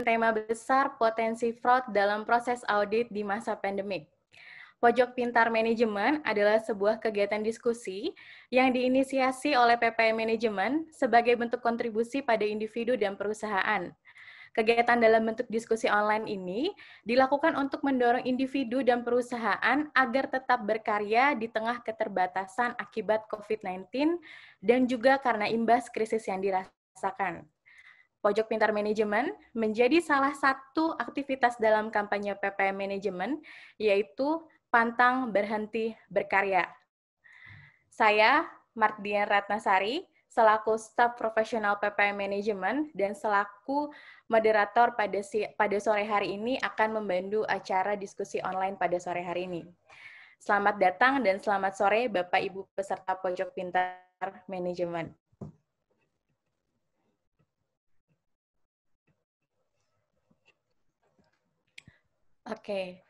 dengan tema besar potensi fraud dalam proses audit di masa pandemik. Pojok Pintar Manajemen adalah sebuah kegiatan diskusi yang diinisiasi oleh PPM Manajemen sebagai bentuk kontribusi pada individu dan perusahaan. Kegiatan dalam bentuk diskusi online ini dilakukan untuk mendorong individu dan perusahaan agar tetap berkarya di tengah keterbatasan akibat COVID-19 dan juga karena imbas krisis yang dirasakan. Pojok Pintar Manajemen menjadi salah satu aktivitas dalam kampanye PPM Manajemen, yaitu Pantang Berhenti Berkarya. Saya, Mardian Ratnasari, selaku staf profesional PPM Manajemen dan selaku moderator pada sore hari ini akan membantu acara diskusi online pada sore hari ini. Selamat datang dan selamat sore Bapak Ibu peserta Pojok Pintar Manajemen. Oke.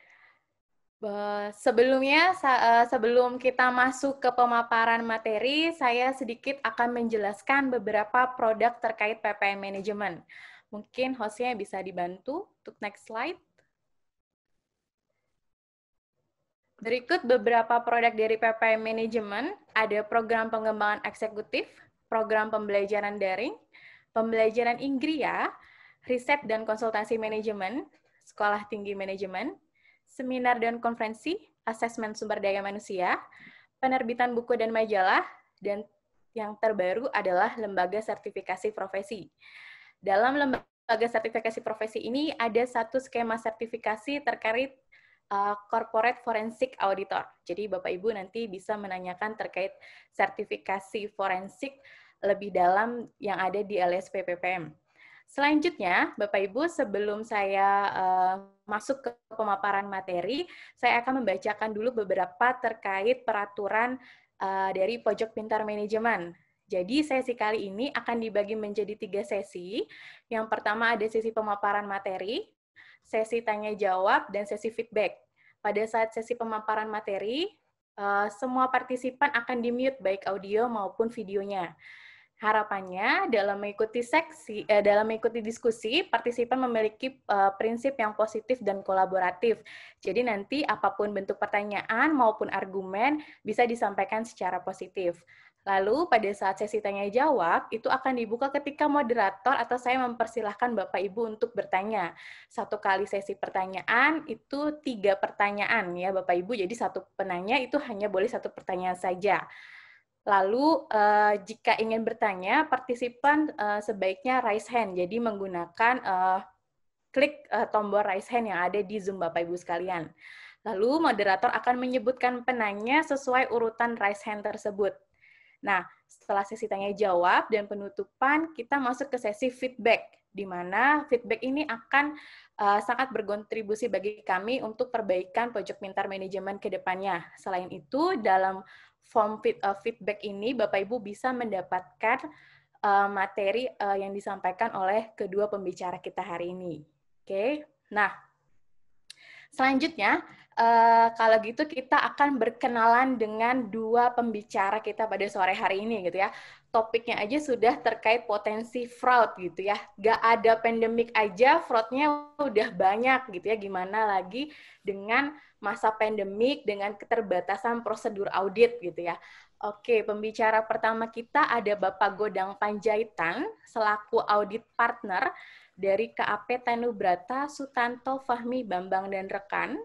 Sebelum kita masuk ke pemaparan materi, saya sedikit akan menjelaskan beberapa produk terkait PPM Manajemen. Mungkin hostnya bisa dibantu untuk next slide. Berikut beberapa produk dari PPM Manajemen, ada program pengembangan eksekutif, program pembelajaran daring, pembelajaran Inggria, riset dan konsultasi manajemen, sekolah tinggi manajemen, seminar dan konferensi, asesmen sumber daya manusia, penerbitan buku dan majalah, dan yang terbaru adalah lembaga sertifikasi profesi. Dalam lembaga sertifikasi profesi ini ada satu skema sertifikasi terkait Corporate Forensic Auditor. Jadi Bapak Ibu nanti bisa menanyakan terkait sertifikasi forensik lebih dalam yang ada di LSP PPM. Selanjutnya, Bapak Ibu, sebelum saya masuk ke pemaparan materi, saya akan membacakan dulu beberapa terkait peraturan dari Pojok Pintar Manajemen. Jadi sesi kali ini akan dibagi menjadi 3 sesi. Yang pertama ada sesi pemaparan materi, sesi tanya-jawab, dan sesi feedback. Pada saat sesi pemaparan materi, semua partisipan akan di-mute baik audio maupun videonya. Harapannya dalam mengikuti diskusi, partisipan memiliki prinsip yang positif dan kolaboratif. Jadi nanti apapun bentuk pertanyaan maupun argumen bisa disampaikan secara positif. Lalu pada saat sesi tanya jawab itu akan dibuka ketika moderator atau saya mempersilahkan Bapak Ibu untuk bertanya. Satu kali sesi pertanyaan itu 3 pertanyaan ya Bapak Ibu. Jadi satu penanya itu hanya boleh 1 pertanyaan saja. Lalu, jika ingin bertanya, partisipan sebaiknya raise hand, jadi menggunakan klik tombol raise hand yang ada di Zoom Bapak Ibu sekalian. Lalu, moderator akan menyebutkan penanya sesuai urutan raise hand tersebut. Nah, setelah sesi tanya-jawab dan penutupan, kita masuk ke sesi feedback, di mana feedback ini akan sangat berkontribusi bagi kami untuk perbaikan Pojok Pintar Manajemen ke depannya. Selain itu, dalam form feedback ini, Bapak Ibu bisa mendapatkan materi yang disampaikan oleh kedua pembicara kita hari ini. Oke, nah selanjutnya, kalau gitu kita akan berkenalan dengan 2 pembicara kita pada sore hari ini gitu ya. Topiknya aja sudah terkait potensi fraud gitu ya. Gak ada pandemik aja, fraudnya udah banyak gitu ya. Gimana lagi dengan masa pandemik dengan keterbatasan prosedur audit gitu ya. Oke, pembicara pertama kita ada Bapak Godang Panjaitan selaku audit partner dari KAP Tanubrata Sutanto Fahmi Bambang dan rekan.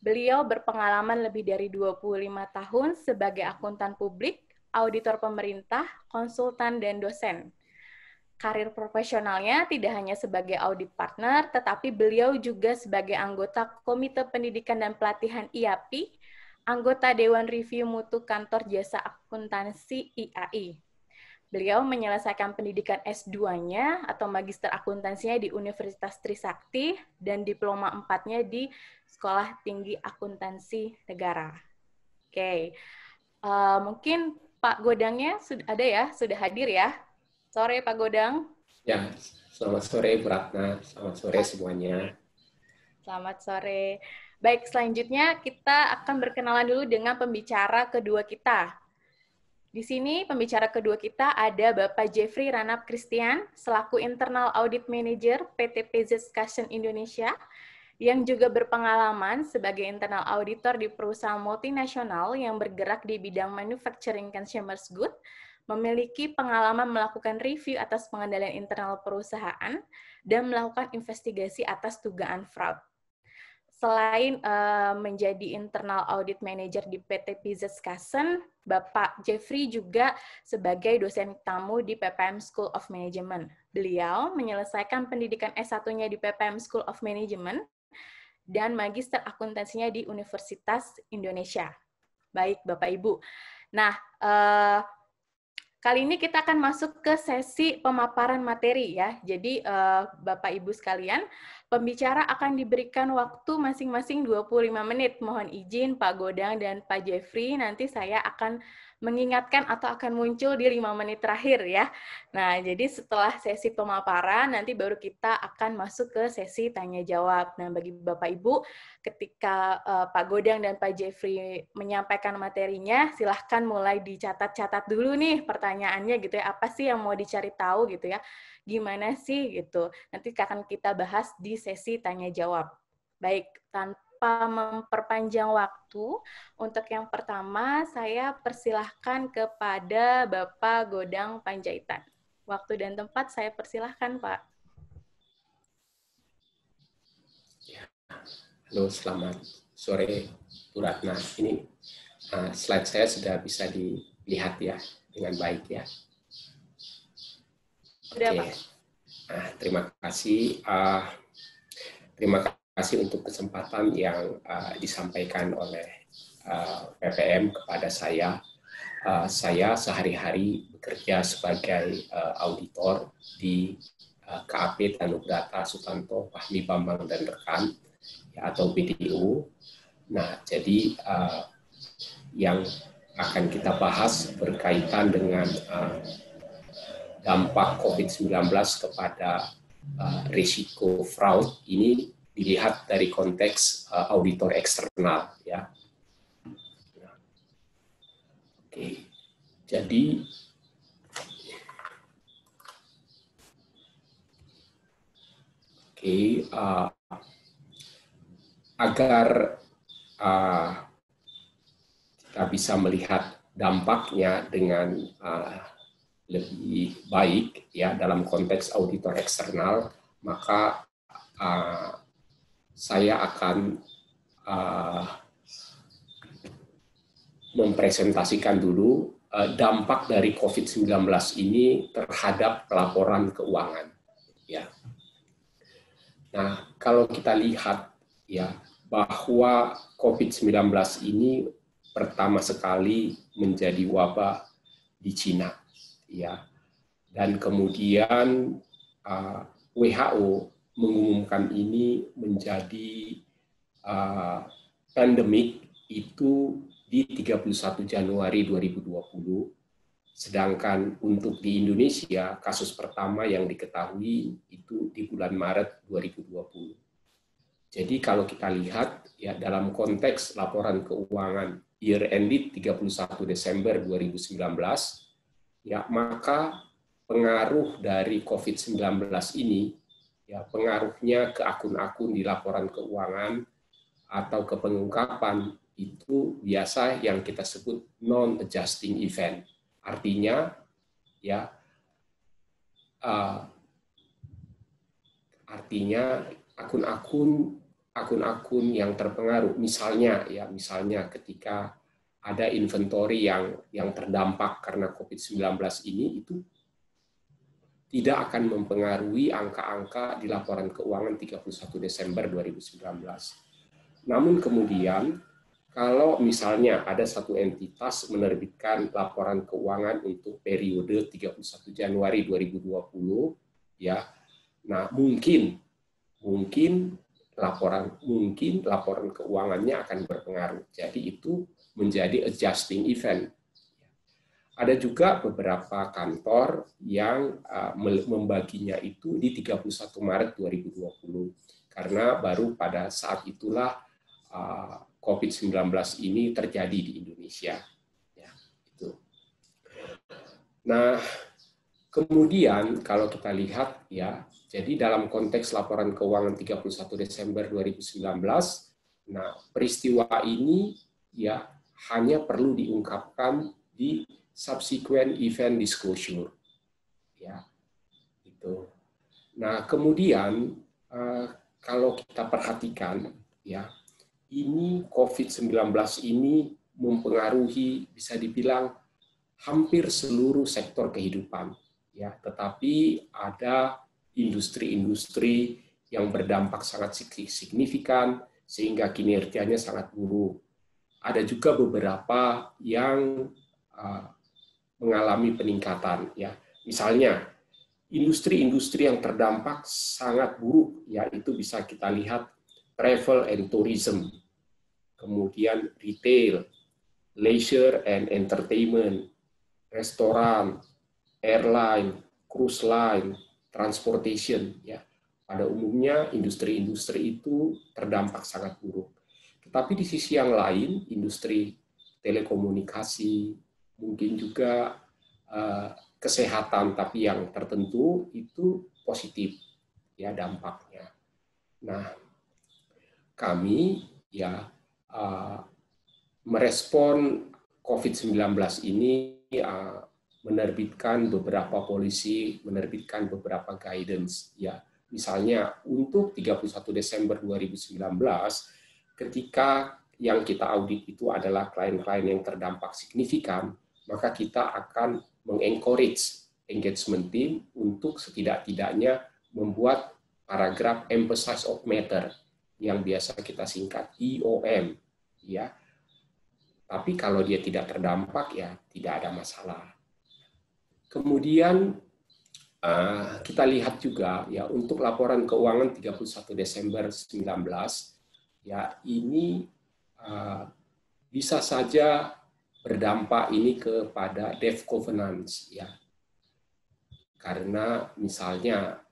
Beliau berpengalaman lebih dari 25 tahun sebagai akuntan publik, auditor pemerintah, konsultan, dan dosen. Karir profesionalnya tidak hanya sebagai audit partner, tetapi beliau juga sebagai anggota Komite Pendidikan dan Pelatihan IAPI, anggota Dewan Review Mutu Kantor Jasa Akuntansi IAI. Beliau menyelesaikan pendidikan S2-nya atau Magister Akuntansinya di Universitas Trisakti dan diploma 4-nya di Sekolah Tinggi Akuntansi Negara. Oke, mungkin Pak Godangnya sudah ada ya, sudah hadir ya. Sore Pak Godang. Ya, selamat sore Bu Ratna, selamat sore semuanya. Selamat sore. Baik, selanjutnya kita akan berkenalan dulu dengan pembicara kedua kita. Di sini pembicara kedua kita ada Bapak Jeffrey Ranap Christian, selaku Internal Audit Manager PT PZ Cussion Indonesia, yang juga berpengalaman sebagai internal auditor di perusahaan multinasional yang bergerak di bidang manufacturing consumer goods, memiliki pengalaman melakukan review atas pengendalian internal perusahaan, dan melakukan investigasi atas dugaan fraud. Selain menjadi internal audit manager di PT PZ Cussion, Bapak Jeffrey juga sebagai dosen tamu di PPM School of Management. Beliau menyelesaikan pendidikan S1-nya di PPM School of Management dan magister akuntansinya di Universitas Indonesia. Baik, Bapak Ibu. Nah, kali ini kita akan masuk ke sesi pemaparan materi ya. Jadi Bapak Ibu sekalian, pembicara akan diberikan waktu masing-masing 25 menit. Mohon izin Pak Godang dan Pak Jeffrey, nanti saya akan mengingatkan atau akan muncul di 5 menit terakhir ya. Nah, jadi setelah sesi pemaparan, nanti baru kita akan masuk ke sesi tanya-jawab. Nah, bagi Bapak Ibu, ketika Pak Godang dan Pak Jeffrey menyampaikan materinya, silahkan mulai dicatat-catat dulu nih pertanyaannya gitu ya, apa sih yang mau dicari tahu gitu ya, gimana sih gitu. Nanti akan kita bahas di sesi tanya-jawab. Baik, tanpa memperpanjang waktu, untuk yang pertama saya persilahkan kepada Bapak Godang Panjaitan. Waktu dan tempat saya persilahkan, Pak. Halo, selamat sore, Bu Ratna. Ini slide saya sudah bisa dilihat ya dengan baik ya. Sudah, Oke. Pak. Terima kasih. Terima kasih untuk kesempatan yang disampaikan oleh PPM kepada saya. Saya sehari-hari bekerja sebagai auditor di KAP Tanubrata Sutanto Fahmi Bambang dan rekan, ya, atau BDO. Nah, jadi yang akan kita bahas berkaitan dengan dampak COVID-19 kepada risiko fraud ini dilihat dari konteks auditor eksternal, ya. Oke, jadi agar kita bisa melihat dampaknya dengan lebih baik ya dalam konteks auditor eksternal, maka saya akan mempresentasikan dulu dampak dari COVID-19 ini terhadap laporan keuangan. Ya. Nah, kalau kita lihat ya bahwa COVID-19 ini pertama sekali menjadi wabah di Cina, ya, dan kemudian WHO mengumumkan ini menjadi pandemik itu di 31 Januari 2020, sedangkan untuk di Indonesia kasus pertama yang diketahui itu di bulan Maret 2020. Jadi kalau kita lihat ya dalam konteks laporan keuangan year ended 31 Desember 2019, ya maka pengaruh dari COVID-19 ini, ya pengaruhnya ke akun-akun di laporan keuangan atau ke pengungkapan itu biasa yang kita sebut non-adjusting event. Artinya, ya, artinya akun-akun yang terpengaruh, misalnya ketika ada inventory yang terdampak karena COVID-19 ini itu tidak akan mempengaruhi angka-angka di laporan keuangan 31 Desember 2019. Namun kemudian kalau misalnya ada satu entitas menerbitkan laporan keuangan untuk periode 31 Januari 2020, ya, nah mungkin laporan keuangannya akan berpengaruh. Jadi itu menjadi adjusting event. Ada juga beberapa kantor yang membaginya itu di 31 Maret 2020 karena baru pada saat itulah COVID-19 ini terjadi di Indonesia. Ya, itu. Nah, kemudian kalau kita lihat ya, jadi dalam konteks laporan keuangan 31 Desember 2019, nah peristiwa ini ya hanya perlu diungkapkan di subsequent event disclosure. Ya, itu. Nah, kemudian kalau kita perhatikan ya, ini COVID-19 ini mempengaruhi bisa dibilang hampir seluruh sektor kehidupan ya, tetapi ada industri-industri yang berdampak sangat signifikan sehingga kinerjanya sangat buruk. Ada juga beberapa yang mengalami peningkatan ya. Misalnya industri-industri yang terdampak sangat buruk ya, itu bisa kita lihat travel and tourism, kemudian retail, leisure and entertainment, restoran, airline, cruise line, transportation ya. Pada umumnya industri-industri itu terdampak sangat buruk. Tetapi di sisi yang lain, industri telekomunikasi, mungkin juga kesehatan tapi yang tertentu itu positif ya dampaknya. Nah, kami ya merespon COVID-19 ini menerbitkan beberapa polisi, menerbitkan beberapa guidance ya. Misalnya untuk 31 Desember 2019 ketika yang kita audit itu adalah klien-klien yang terdampak signifikan, maka kita akan mengencourage engagement team untuk setidak-tidaknya membuat paragraf emphasize of matter yang biasa kita singkat EOM ya. Tapi kalau dia tidak terdampak ya tidak ada masalah. Kemudian kita lihat juga ya untuk laporan keuangan 31 Desember 19 ya ini bisa saja berdampak ini kepada debt governance ya. Karena misalnya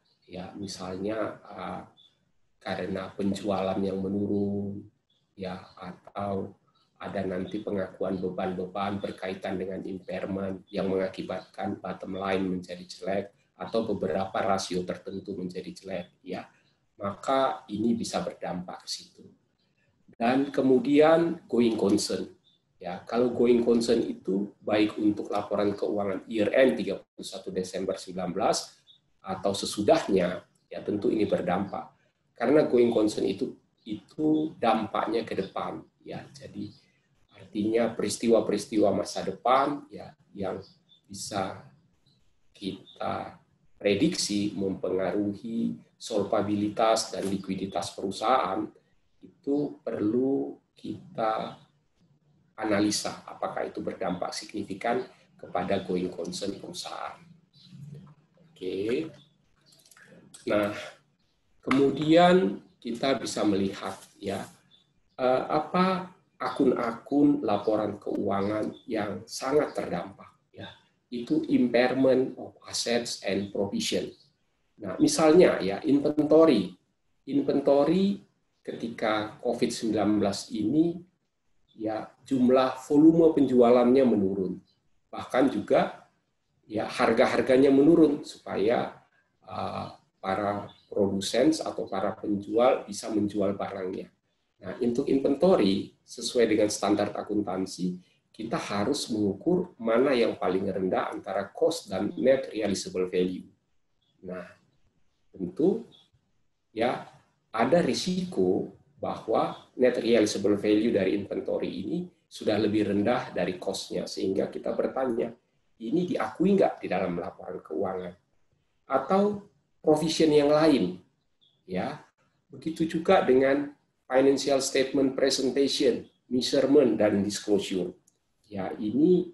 karena penjualan yang menurun ya, atau ada nanti pengakuan beban-beban berkaitan dengan impairment yang mengakibatkan bottom line menjadi jelek atau beberapa rasio tertentu menjadi jelek ya, maka ini bisa berdampak ke situ. Dan kemudian going concern ya, kalau going concern itu baik untuk laporan keuangan year end 31 Desember 19 atau sesudahnya ya, tentu ini berdampak karena going concern itu dampaknya ke depan ya. Jadi artinya peristiwa-peristiwa masa depan ya yang bisa kita prediksi mempengaruhi solvabilitas dan likuiditas perusahaan itu perlu kita analisa apakah itu berdampak signifikan kepada going concern perusahaan. Oke. Nah, kemudian kita bisa melihat ya apa akun-akun laporan keuangan yang sangat terdampak ya. Itu impairment of assets and provision. Nah, misalnya ya inventory ketika COVID-19 ini ya jumlah volume penjualannya menurun. Bahkan juga ya harga-harganya menurun supaya para produsen atau para penjual bisa menjual barangnya. Nah, untuk inventory sesuai dengan standar akuntansi, kita harus mengukur mana yang paling rendah antara cost dan net realizable value. Nah, tentu ya ada risiko bahwa net realizable value dari inventory ini sudah lebih rendah dari cost-nya, sehingga kita bertanya, ini diakui nggak di dalam laporan keuangan? Atau provision yang lain, ya. Begitu juga dengan financial statement presentation, measurement dan disclosure. Ya, ini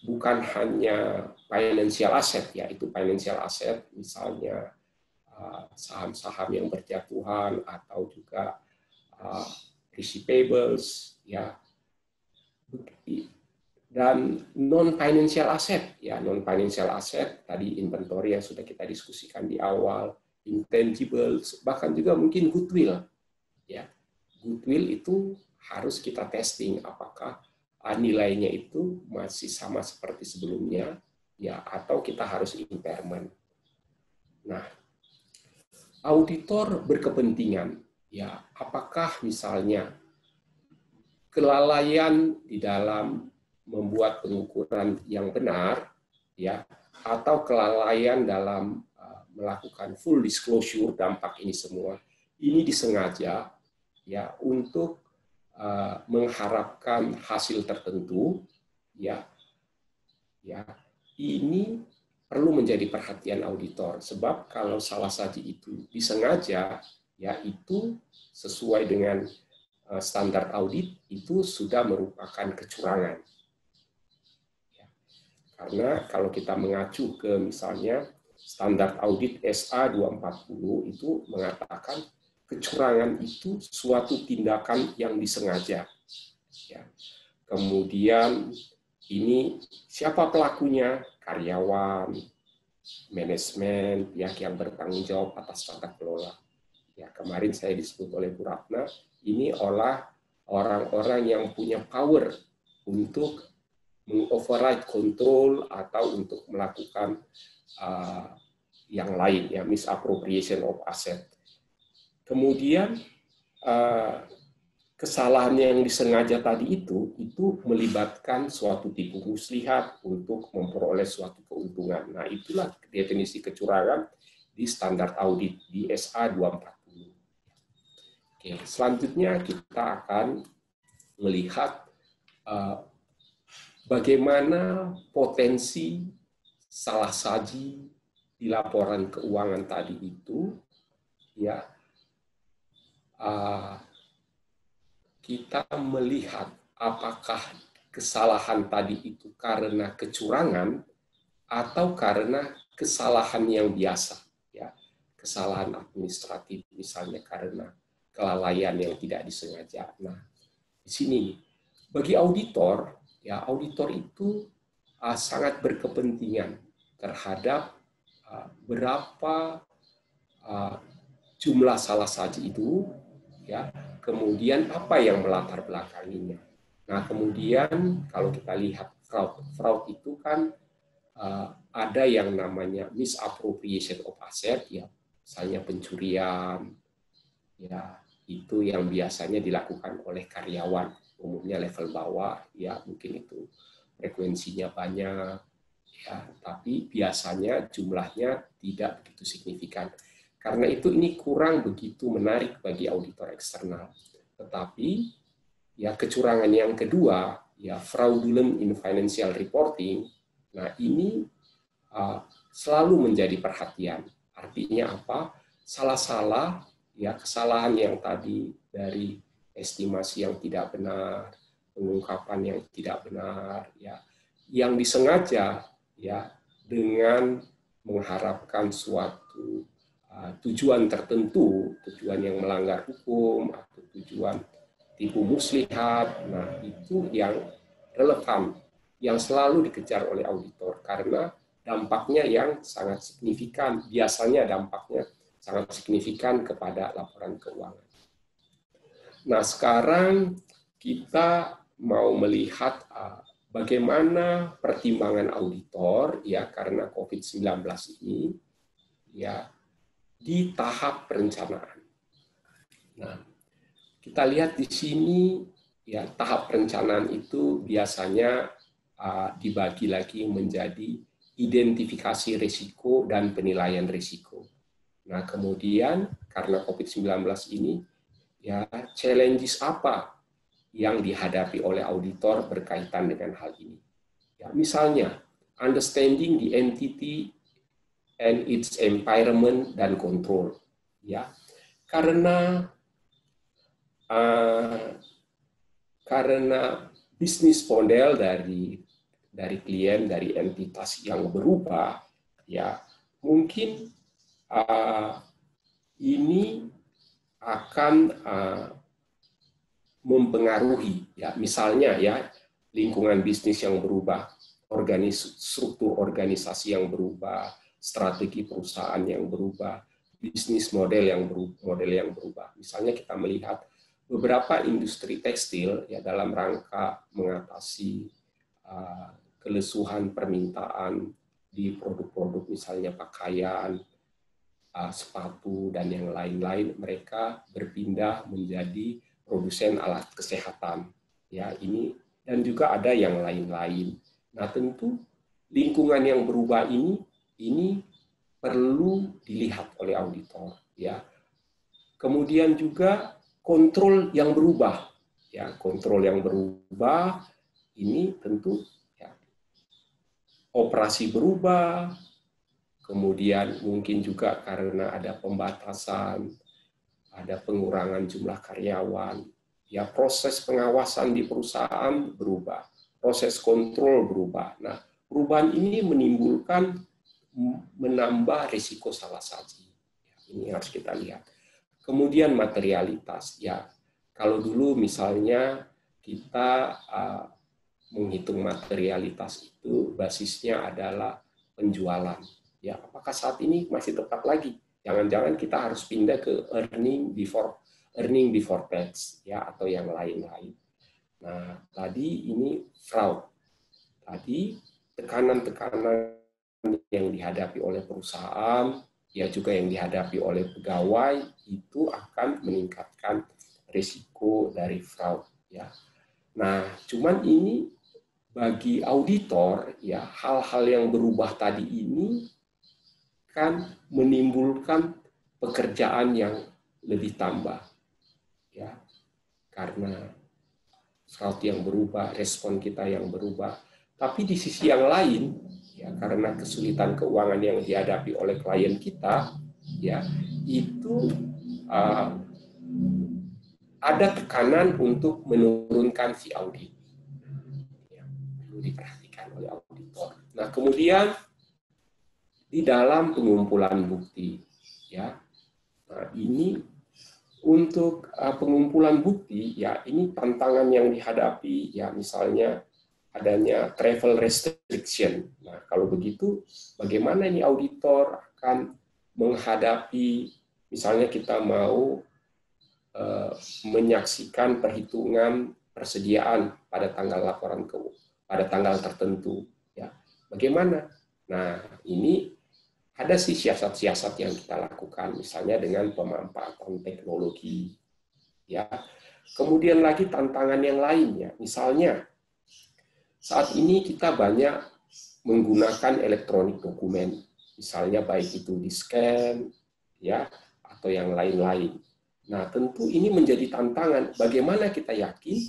bukan hanya financial asset ya, itu financial asset misalnya saham-saham yang berjatuhan atau juga receivables ya. Dan non-financial asset, ya non-financial asset tadi inventory yang sudah kita diskusikan di awal, intangibles, bahkan juga mungkin goodwill. Ya, goodwill itu harus kita testing apakah nilainya itu masih sama seperti sebelumnya ya, atau kita harus impairment. Nah, auditor berkepentingan, ya, apakah misalnya kelalaian di dalam membuat pengukuran yang benar, ya, atau kelalaian dalam melakukan full disclosure dampak ini semua, ini disengaja, ya, untuk mengharapkan hasil tertentu, ya, ini perlu menjadi perhatian auditor, sebab kalau salah satu itu disengaja, ya, itu sesuai dengan standar audit, itu sudah merupakan kecurangan. Karena kalau kita mengacu ke misalnya standar audit SA 240 itu mengatakan kecurangan itu suatu tindakan yang disengaja. Ya. Kemudian ini siapa pelakunya? Karyawan, manajemen, pihak yang bertanggung jawab atas tata kelola. Ya, kemarin saya disebut oleh Bu Ratna, ini orang-orang yang punya power untuk meng-override control atau untuk melakukan yang lain, ya, misappropriation of asset. Kemudian kesalahan yang disengaja tadi itu melibatkan suatu tipu muslihat untuk memperoleh suatu keuntungan. Nah, itulah definisi kecurangan di standar audit di SA 240. Oke, selanjutnya kita akan melihat bagaimana potensi salah saji di laporan keuangan tadi itu, ya, kita melihat apakah kesalahan tadi itu karena kecurangan atau karena kesalahan yang biasa, ya, kesalahan administratif misalnya karena kelalaian yang tidak disengaja. Nah, di sini bagi auditor, ya, auditor itu sangat berkepentingan terhadap berapa jumlah salah saji itu, ya, kemudian apa yang melatar belakanginya. Nah, kemudian kalau kita lihat fraud itu kan ada yang namanya misappropriation of asset, ya, misalnya pencurian, ya, itu yang biasanya dilakukan oleh karyawan, umumnya level bawah, ya, mungkin itu frekuensinya banyak, ya, tapi biasanya jumlahnya tidak begitu signifikan. Karena itu ini kurang begitu menarik bagi auditor eksternal. Tetapi ya kecurangan yang kedua, ya, fraudulent in financial reporting, nah ini selalu menjadi perhatian. Artinya apa? Salah-salah, ya, kesalahan yang tadi dari estimasi yang tidak benar, pengungkapan yang tidak benar, ya, yang disengaja, ya, dengan mengharapkan suatu tujuan tertentu, tujuan yang melanggar hukum atau tujuan tipu muslihat. Nah, itu yang relevan, yang selalu dikejar oleh auditor karena dampaknya yang sangat signifikan. Biasanya dampaknya sangat signifikan kepada laporan keuangan. Nah, sekarang kita mau melihat bagaimana pertimbangan auditor, ya, karena COVID-19 ini, ya, di tahap perencanaan. Nah, kita lihat di sini, ya, tahap perencanaan itu biasanya dibagi lagi menjadi identifikasi risiko dan penilaian risiko. Nah, kemudian karena COVID-19 ini, ya, challenges apa yang dihadapi oleh auditor berkaitan dengan hal ini. Ya, misalnya, understanding the entity and its environment dan control, ya, karena bisnis model dari klien, dari entitas yang berubah, ya, mungkin ini akan mempengaruhi, ya, misalnya, ya, lingkungan bisnis yang berubah, struktur organisasi yang berubah, strategi perusahaan yang berubah, bisnis model yang berubah. Misalnya kita melihat beberapa industri tekstil, ya, dalam rangka mengatasi kelesuhan permintaan di produk-produk misalnya pakaian, sepatu, dan yang lain-lain, mereka berpindah menjadi produsen alat kesehatan. Ya, ini dan juga ada yang lain-lain. Nah, tentu lingkungan yang berubah ini perlu dilihat oleh auditor. Ya, kemudian juga kontrol yang berubah. Ya, kontrol yang berubah ini tentu ya, operasi berubah, kemudian mungkin juga karena ada pembatasan, ada pengurangan jumlah karyawan, ya proses pengawasan di perusahaan berubah, proses kontrol berubah. Nah, perubahan ini menambah risiko salah saji. Ini harus kita lihat. Kemudian materialitas, ya kalau dulu misalnya kita menghitung materialitas itu basisnya adalah penjualan. Ya, apakah saat ini masih tepat lagi? Jangan-jangan kita harus pindah ke earning before tax, ya, atau yang lain-lain. Nah, tadi ini fraud. Tadi tekanan-tekanan yang dihadapi oleh perusahaan, ya juga yang dihadapi oleh pegawai, itu akan meningkatkan risiko dari fraud. Ya. Nah, cuman ini bagi auditor, ya hal-hal yang berubah tadi ini kan menimbulkan pekerjaan yang lebih tambah, ya karena fraud yang berubah, respon kita yang berubah. Tapi di sisi yang lain, ya karena kesulitan keuangan yang dihadapi oleh klien kita, ya itu ada tekanan untuk menurunkan si audit. Ya, perlu diperhatikan oleh auditor. Nah, kemudian di dalam pengumpulan bukti, ya, nah ini untuk pengumpulan bukti, ya ini tantangan yang dihadapi, ya misalnya adanya travel restriction. Nah, kalau begitu, bagaimana ini auditor akan menghadapi, misalnya kita mau menyaksikan perhitungan persediaan pada tanggal laporan pada tanggal tertentu, ya bagaimana? Nah, ini ada sih siasat-siasat yang kita lakukan, misalnya dengan pemanfaatan teknologi, ya. Kemudian lagi tantangan yang lainnya, misalnya saat ini kita banyak menggunakan elektronik dokumen, misalnya baik itu di scan, ya, atau yang lain-lain. Nah, tentu ini menjadi tantangan. Bagaimana kita yakin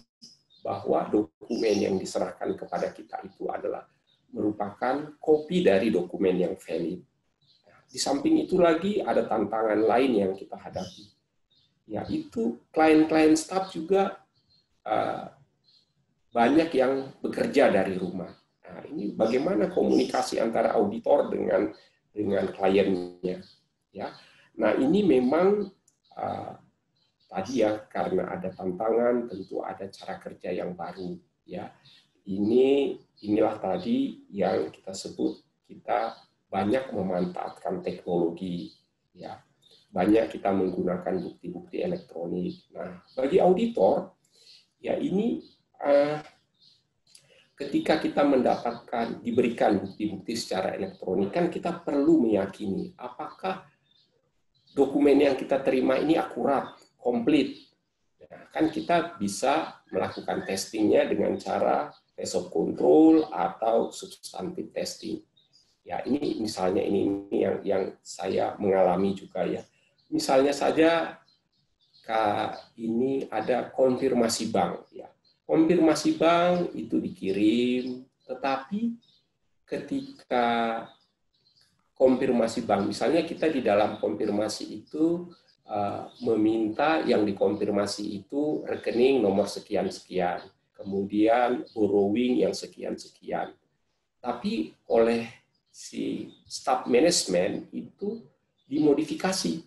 bahwa dokumen yang diserahkan kepada kita itu adalah merupakan kopi dari dokumen yang valid. Di samping itu lagi ada tantangan lain yang kita hadapi, yaitu klien-klien staff juga banyak yang bekerja dari rumah. Nah, ini bagaimana komunikasi antara auditor dengan kliennya, ya. Nah, ini memang tadi ya karena ada tantangan, tentu ada cara kerja yang baru, ya. Inilah tadi yang kita sebut kita banyak memanfaatkan teknologi, ya. Banyak kita menggunakan bukti-bukti elektronik. Nah, bagi auditor, ya ini ketika kita diberikan bukti-bukti secara elektronik, kan kita perlu meyakini apakah dokumen yang kita terima ini akurat, komplit. Nah, kan kita bisa melakukan testingnya dengan cara test of control atau substantive testing. Ya, ini misalnya ini yang saya mengalami juga, ya. Misalnya saja ini ada konfirmasi bank, ya. Konfirmasi bank itu dikirim, tetapi ketika konfirmasi bank, misalnya kita di dalam konfirmasi itu meminta yang dikonfirmasi itu rekening nomor sekian-sekian, kemudian borrowing yang sekian-sekian. Tapi oleh si staff manajemen itu dimodifikasi.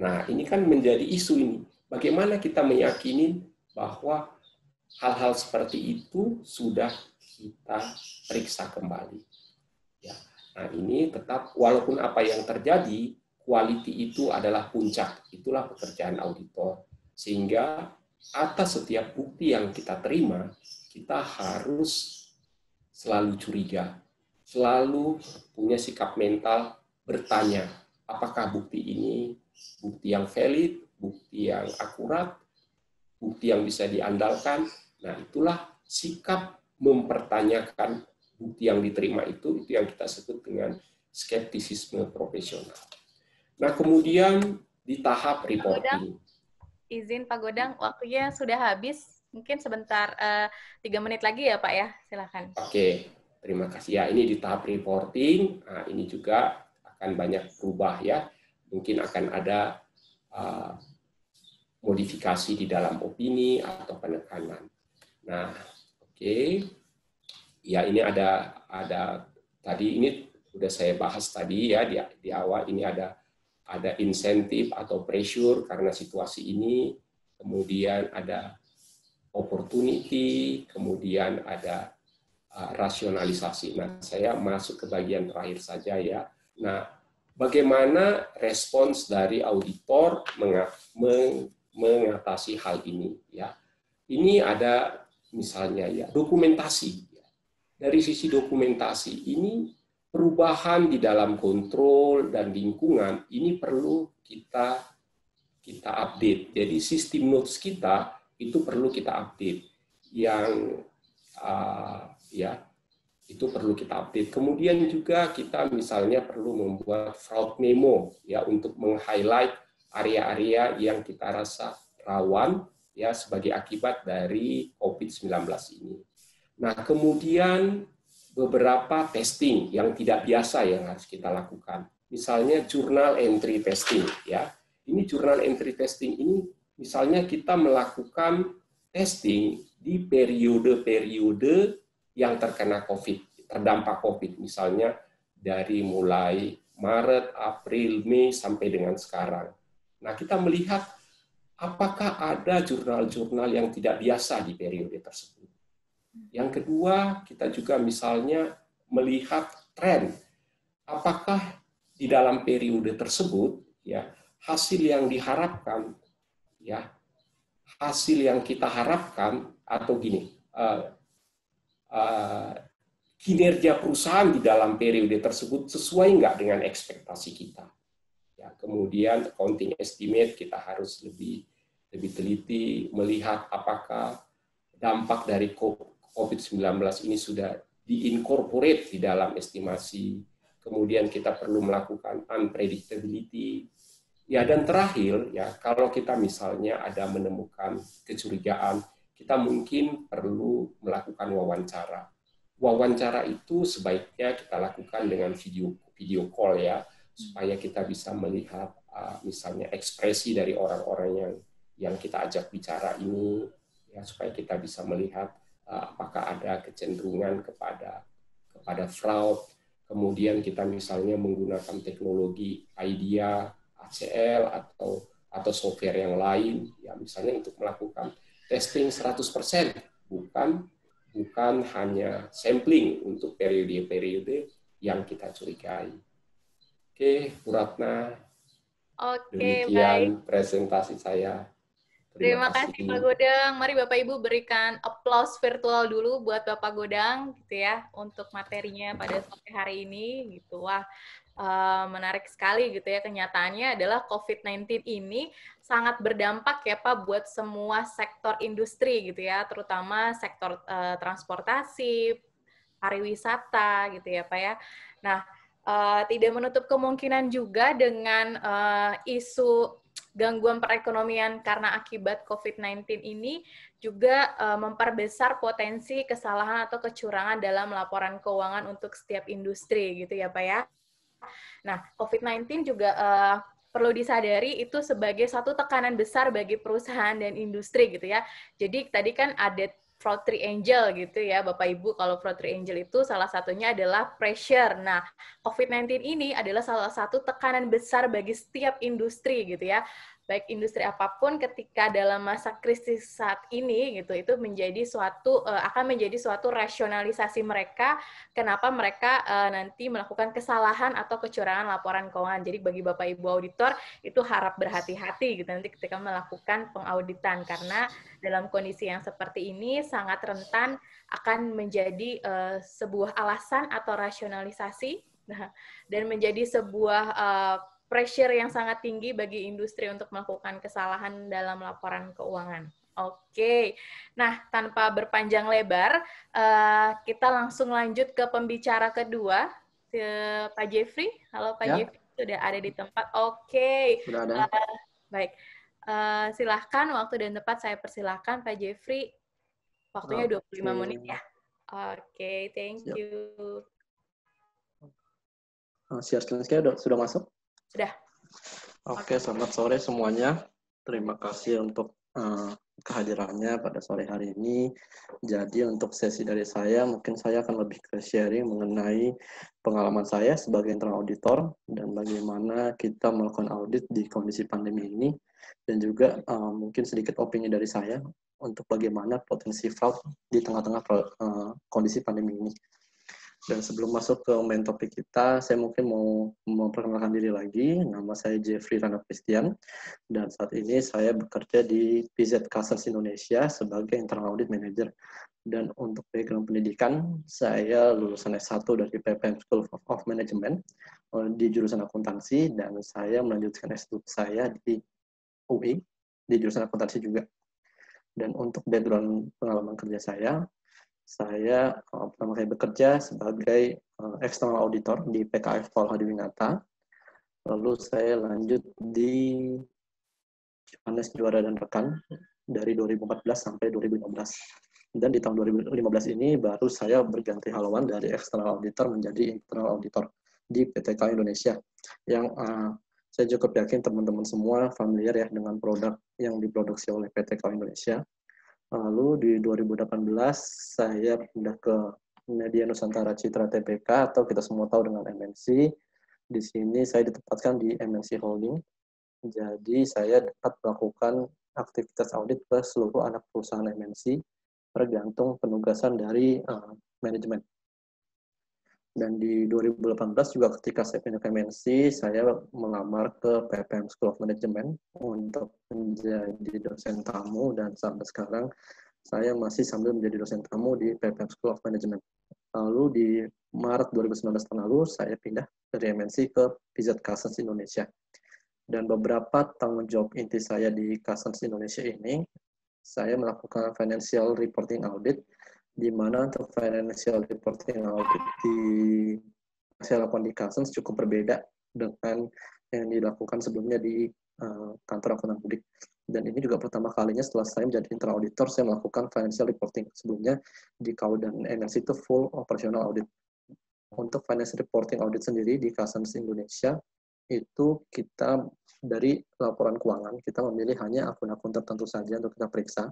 Nah, ini kan menjadi isu ini. Bagaimana kita meyakini bahwa hal-hal seperti itu sudah kita periksa kembali. Ya. Nah, ini tetap walaupun apa yang terjadi, quality itu adalah puncak. Itulah pekerjaan auditor. Sehingga atas setiap bukti yang kita terima, kita harus selalu curiga. selalu punya sikap mental bertanya, apakah bukti ini bukti yang valid, bukti yang akurat, bukti yang bisa diandalkan. Nah, itulah sikap mempertanyakan bukti yang diterima itu yang kita sebut dengan skeptisisme profesional. Nah, kemudian di tahap reporting. Izin Pak Godang, waktunya sudah habis. Mungkin sebentar, 3 menit lagi ya Pak ya, silakan. Oke, terima kasih ya. Ini di tahap reporting, nah, ini juga akan banyak berubah ya. Mungkin akan ada modifikasi di dalam opini atau penekanan. Nah, oke. Ya, ini ada tadi ini sudah saya bahas tadi ya di awal, ini ada insentif atau pressure karena situasi ini, kemudian ada opportunity, kemudian ada rasionalisasi. Nah, saya masuk ke bagian terakhir saja ya. Nah, bagaimana respons dari auditor mengatasi hal ini ya. Ini ada misalnya ya dokumentasi. Dari sisi dokumentasi ini perubahan di dalam kontrol dan lingkungan ini perlu kita update. Jadi sistem notes kita itu perlu kita update. Yang ya itu perlu kita update. Kemudian juga kita misalnya perlu membuat fraud memo ya untuk meng-highlight area-area yang kita rasa rawan ya sebagai akibat dari COVID-19 ini. Nah, kemudian beberapa testing yang tidak biasa yang harus kita lakukan. Misalnya journal entry testing ya. Ini journal entry testing ini misalnya kita melakukan testing di periode-periode yang terkena COVID, terdampak COVID, misalnya dari mulai Maret, April, Mei sampai dengan sekarang. Nah, kita melihat apakah ada jurnal-jurnal yang tidak biasa di periode tersebut. Yang kedua, kita juga misalnya melihat tren. Apakah di dalam periode tersebut ya hasil yang diharapkan ya hasil yang kita harapkan atau gini kinerja perusahaan di dalam periode tersebut sesuai nggak dengan ekspektasi kita. Ya, kemudian accounting estimate kita harus lebih teliti melihat apakah dampak dari COVID-19 ini sudah diincorporate di dalam estimasi. Kemudian kita perlu melakukan unpredictability. Ya, dan terakhir, ya kalau kita misalnya ada menemukan kecurigaan, kita mungkin perlu melakukan wawancara. Wawancara itu sebaiknya kita lakukan dengan video call ya, supaya kita bisa melihat misalnya ekspresi dari orang-orang yang kita ajak bicara ini, ya supaya kita bisa melihat apakah ada kecenderungan kepada fraud. Kemudian kita misalnya menggunakan teknologi IDEA, ACL atau software yang lain, ya misalnya untuk melakukan testing 100%, bukan hanya sampling untuk periode-periode yang kita curigai. Oke, Bu Ratna. Oke, demikian baik. Presentasi saya. Terima kasih Pak Godang. Mari Bapak Ibu berikan aplaus virtual dulu buat Bapak Godang gitu ya untuk materinya pada sore hari ini gitu. Wah, menarik sekali gitu ya. Kenyataannya adalah COVID-19 ini sangat berdampak ya Pak buat semua sektor industri gitu ya, terutama sektor transportasi, pariwisata gitu ya Pak ya. Nah, tidak menutup kemungkinan juga dengan isu gangguan perekonomian karena akibat COVID-19 ini juga memperbesar potensi kesalahan atau kecurangan dalam laporan keuangan untuk setiap industri gitu ya Pak ya. Nah, COVID-19 juga perlu disadari itu sebagai satu tekanan besar bagi perusahaan dan industri gitu ya. Jadi tadi kan ada fraud triangle gitu ya Bapak Ibu. Kalau fraud triangle itu salah satunya adalah pressure. Nah, COVID-19 ini adalah salah satu tekanan besar bagi setiap industri gitu ya. baik industri apapun ketika dalam masa krisis saat ini gitu, itu akan menjadi suatu rasionalisasi mereka kenapa mereka nanti melakukan kesalahan atau kecurangan laporan keuangan. Jadi bagi Bapak Ibu auditor itu harap berhati-hati gitu nanti ketika melakukan pengauditan, karena dalam kondisi yang seperti ini sangat rentan akan menjadi sebuah alasan atau rasionalisasi dan menjadi sebuah pressure yang sangat tinggi bagi industri untuk melakukan kesalahan dalam laporan keuangan. Oke, nah tanpa berpanjang lebar, kita langsung lanjut ke pembicara kedua, Pak Jeffrey. Halo Pak Jeffrey, sudah ada di tempat. Oke, sudah ada. Baik, silahkan waktu dan tempat saya persilahkan Pak Jeffrey. Waktunya 25 menit ya. Oke, thank you. Share screen saya sudah masuk? Sudah. Oke, selamat sore semuanya. Terima kasih untuk kehadirannya pada sore hari ini. Jadi untuk sesi dari saya, mungkin saya akan lebih ke sharing mengenai pengalaman saya sebagai internal auditor dan bagaimana kita melakukan audit di kondisi pandemi ini, dan juga mungkin sedikit opini dari saya untuk bagaimana potensi fraud di tengah-tengah kondisi pandemi ini. Dan sebelum masuk ke main topik kita, saya mungkin mau memperkenalkan diri lagi. Nama saya Jeffrey Rana Christian, dan saat ini saya bekerja di PZ Cussons Indonesia sebagai Internal Audit Manager. Dan untuk background pendidikan, saya lulusan S1 dari PPM School of Management di jurusan akuntansi, dan saya melanjutkan S2 saya di UI di jurusan akuntansi juga. Dan untuk background pengalaman kerja saya pertama kali bekerja sebagai external auditor di PKF Paul Hadiwinata. Lalu saya lanjut di Johannes Juara dan Rekan dari 2014 sampai 2015. Dan di tahun 2015 ini baru saya berganti haluan dari external auditor menjadi internal auditor di PTK Indonesia. Yang saya cukup yakin teman-teman semua familiar ya dengan produk yang diproduksi oleh PTK Indonesia. Lalu di 2018 saya pindah ke Media Nusantara Citra Tbk atau kita semua tahu dengan MNC. Di sini saya ditempatkan di MNC Holding. Jadi saya dapat melakukan aktivitas audit ke seluruh anak perusahaan MNC tergantung penugasan dari manajemen. Dan di 2018 juga ketika saya pindah ke MNC, saya melamar ke PPM School of Management untuk menjadi dosen tamu, dan sampai sekarang saya masih sambil menjadi dosen tamu di PPM School of Management. Lalu di Maret 2019 tahun lalu, saya pindah dari MNC ke PZ Cussons Indonesia. Dan beberapa tanggung jawab inti saya di Cussons Indonesia ini, saya melakukan financial reporting audit, di mana untuk financial reporting audit saya lakukan di Cussons cukup berbeda dengan yang dilakukan sebelumnya di kantor akuntan publik. Dan ini juga pertama kalinya setelah saya menjadi internal auditor, saya melakukan financial reporting. Sebelumnya di KAU dan MNC itu full operational audit. Untuk financial reporting audit sendiri di Cussons Indonesia, itu kita dari laporan keuangan, kita memilih hanya akun-akun tertentu saja untuk kita periksa.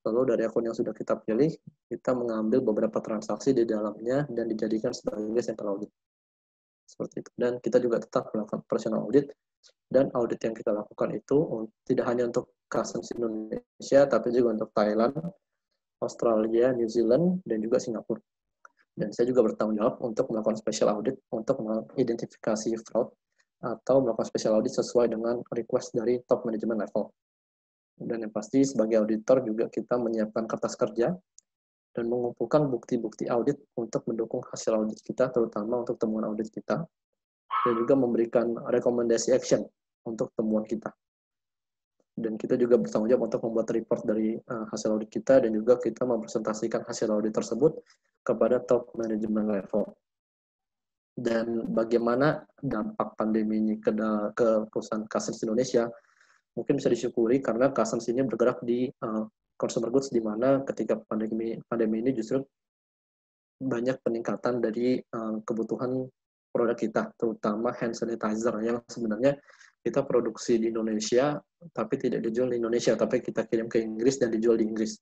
Lalu dari akun yang sudah kita pilih, kita mengambil beberapa transaksi di dalamnya dan dijadikan sebagai sampel audit. Seperti itu. Dan kita juga tetap melakukan operational audit, dan audit yang kita lakukan itu tidak hanya untuk Cussons Indonesia, tapi juga untuk Thailand, Australia, New Zealand, dan juga Singapura. Dan saya juga bertanggung jawab untuk melakukan special audit untuk mengidentifikasi fraud atau melakukan special audit sesuai dengan request dari top management level. Dan yang pasti sebagai auditor juga kita menyiapkan kertas kerja dan mengumpulkan bukti-bukti audit untuk mendukung hasil audit kita, terutama untuk temuan audit kita, dan juga memberikan rekomendasi action untuk temuan kita. Dan kita juga bertanggung jawab untuk membuat report dari hasil audit kita, dan juga kita mempresentasikan hasil audit tersebut kepada top management level. Dan bagaimana dampak pandemi ini ke perusahaan Cussons Indonesia, mungkin bisa disyukuri karena Cussons ini bergerak di consumer goods, di mana ketika pandemi ini justru banyak peningkatan dari kebutuhan produk kita, terutama hand sanitizer yang sebenarnya kita produksi di Indonesia tapi tidak dijual di Indonesia, tapi kita kirim ke Inggris dan dijual di Inggris.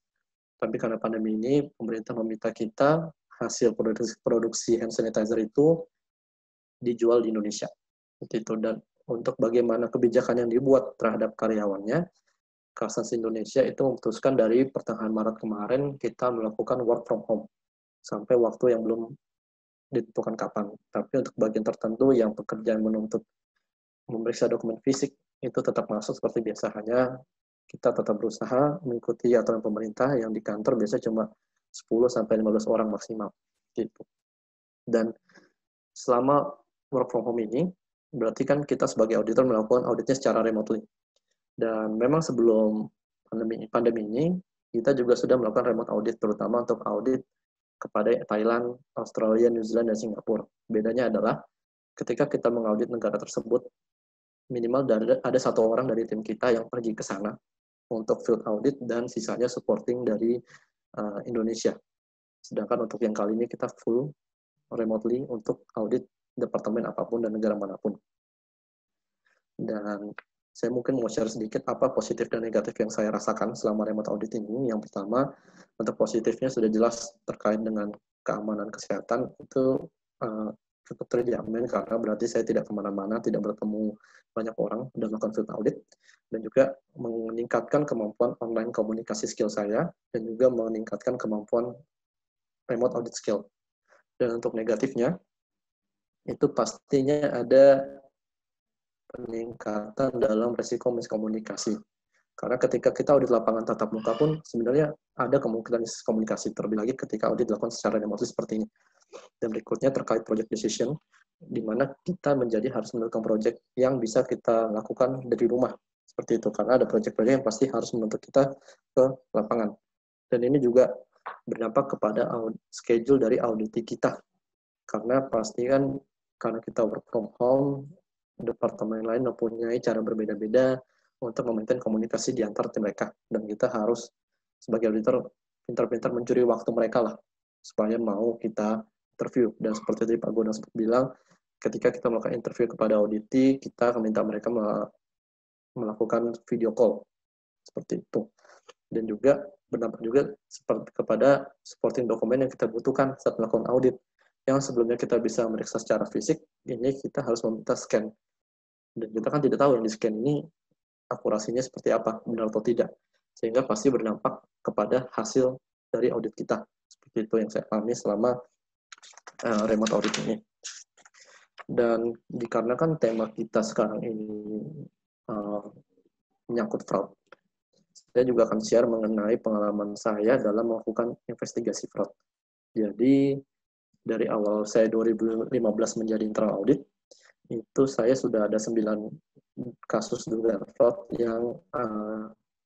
Tapi karena pandemi ini, pemerintah meminta kita hasil produksi hand sanitizer itu dijual di Indonesia. Seperti itu. Dan untuk bagaimana kebijakan yang dibuat terhadap karyawannya, Kalsans Indonesia itu memutuskan dari pertengahan Maret kemarin kita melakukan work from home sampai waktu yang belum ditentukan kapan. Tapi untuk bagian tertentu yang pekerjaan menuntut memeriksa dokumen fisik itu tetap masuk seperti biasa, hanya kita tetap berusaha mengikuti aturan pemerintah yang di kantor biasanya cuma 10-15 orang maksimal gitu. Dan selama work from home ini berarti kan kita sebagai auditor melakukan auditnya secara remotely. Dan memang sebelum pandemi ini kita juga sudah melakukan remote audit, terutama untuk audit kepada Thailand, Australia, New Zealand, dan Singapura. Bedanya adalah ketika kita mengaudit negara tersebut, minimal ada satu orang dari tim kita yang pergi ke sana untuk field audit dan sisanya supporting dari Indonesia. Sedangkan untuk yang kali ini kita full remotely untuk audit departemen apapun dan negara manapun. Dan saya mungkin mau share sedikit apa positif dan negatif yang saya rasakan selama remote audit ini. Yang pertama, untuk positifnya sudah jelas terkait dengan keamanan kesehatan, itu cukup terjamin karena berarti saya tidak kemana-mana, tidak bertemu banyak orang dan melakukan field audit, dan juga meningkatkan kemampuan online komunikasi skill saya, dan juga meningkatkan kemampuan remote audit skill. Dan untuk negatifnya, itu pastinya ada peningkatan dalam resiko miskomunikasi. Karena ketika kita audit lapangan tatap muka pun sebenarnya ada kemungkinan miskomunikasi, terlebih lagi ketika audit dilakukan secara remote seperti ini. Dan berikutnya terkait project decision, di mana kita menjadi harus menentukan project yang bisa kita lakukan dari rumah. Seperti itu, karena ada project-project yang pasti harus menuntut kita ke lapangan. Dan ini juga berdampak kepada schedule dari audit kita. Karena pasti kan, karena kita work from home, departemen lain mempunyai cara berbeda-beda untuk memaintain komunikasi di antar tim mereka. Dan kita harus sebagai auditor pintar-pintar mencuri waktu mereka lah, supaya mau kita interview. Dan seperti tadi Pak Godang sempat bilang, ketika kita melakukan interview kepada auditi, kita akan minta mereka melakukan video call. Seperti itu. Dan juga berdampak juga seperti kepada supporting dokumen yang kita butuhkan saat melakukan audit. Yang sebelumnya kita bisa meriksa secara fisik, ini kita harus meminta scan. Dan kita kan tidak tahu yang di scan ini akurasinya seperti apa, benar atau tidak. Sehingga pasti berdampak kepada hasil dari audit kita. Seperti itu yang saya alami selama remote audit ini. Dan dikarenakan tema kita sekarang ini menyangkut fraud, saya juga akan share mengenai pengalaman saya dalam melakukan investigasi fraud. Jadi, dari awal saya 2015 menjadi internal audit, itu saya sudah ada 9 kasus dugaan fraud yang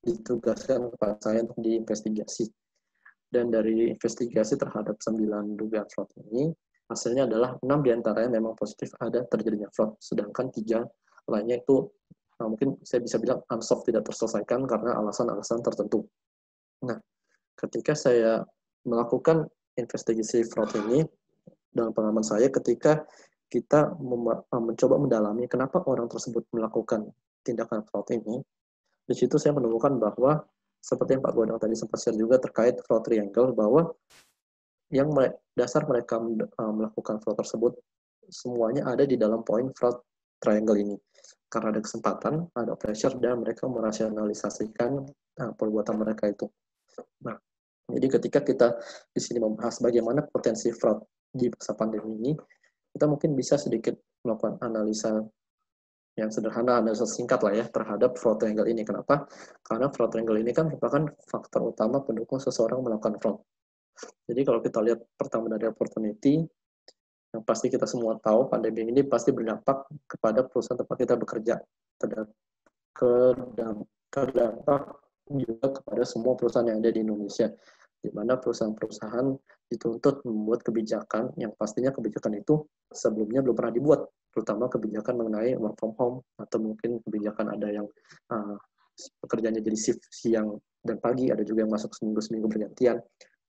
ditugaskan kepada saya untuk diinvestigasi. Dan dari investigasi terhadap 9 dugaan fraud ini, hasilnya adalah 6 diantaranya memang positif ada terjadinya fraud, sedangkan 3 lainnya itu mungkin saya bisa bilang unsolved, tidak terselesaikan karena alasan-alasan tertentu. Nah, ketika saya melakukan investigasi fraud ini, dalam pengalaman saya ketika kita mencoba mendalami kenapa orang tersebut melakukan tindakan fraud ini, di situ saya menemukan bahwa seperti yang Pak Godang tadi sempat share juga terkait fraud triangle, bahwa yang dasar mereka melakukan fraud tersebut semuanya ada di dalam poin fraud triangle ini. Karena ada kesempatan, ada pressure, dan mereka merasionalisasikan perbuatan mereka itu. Nah, jadi ketika kita di sini membahas bagaimana potensi fraud di masa pandemi ini, kita mungkin bisa sedikit melakukan analisa yang sederhana, analisa singkat lah ya, terhadap fraud triangle ini. Kenapa? Karena fraud triangle ini kan merupakan faktor utama pendukung seseorang melakukan fraud. Jadi kalau kita lihat pertama dari opportunity, yang pasti kita semua tahu pandemi ini pasti berdampak kepada perusahaan tempat kita bekerja. Terdampak juga kepada semua perusahaan yang ada di Indonesia, di mana perusahaan-perusahaan dituntut membuat kebijakan yang pastinya kebijakan itu sebelumnya belum pernah dibuat, terutama kebijakan mengenai work from home, atau mungkin kebijakan ada yang pekerjaannya jadi shift siang dan pagi, ada juga yang masuk seminggu-seminggu bergantian.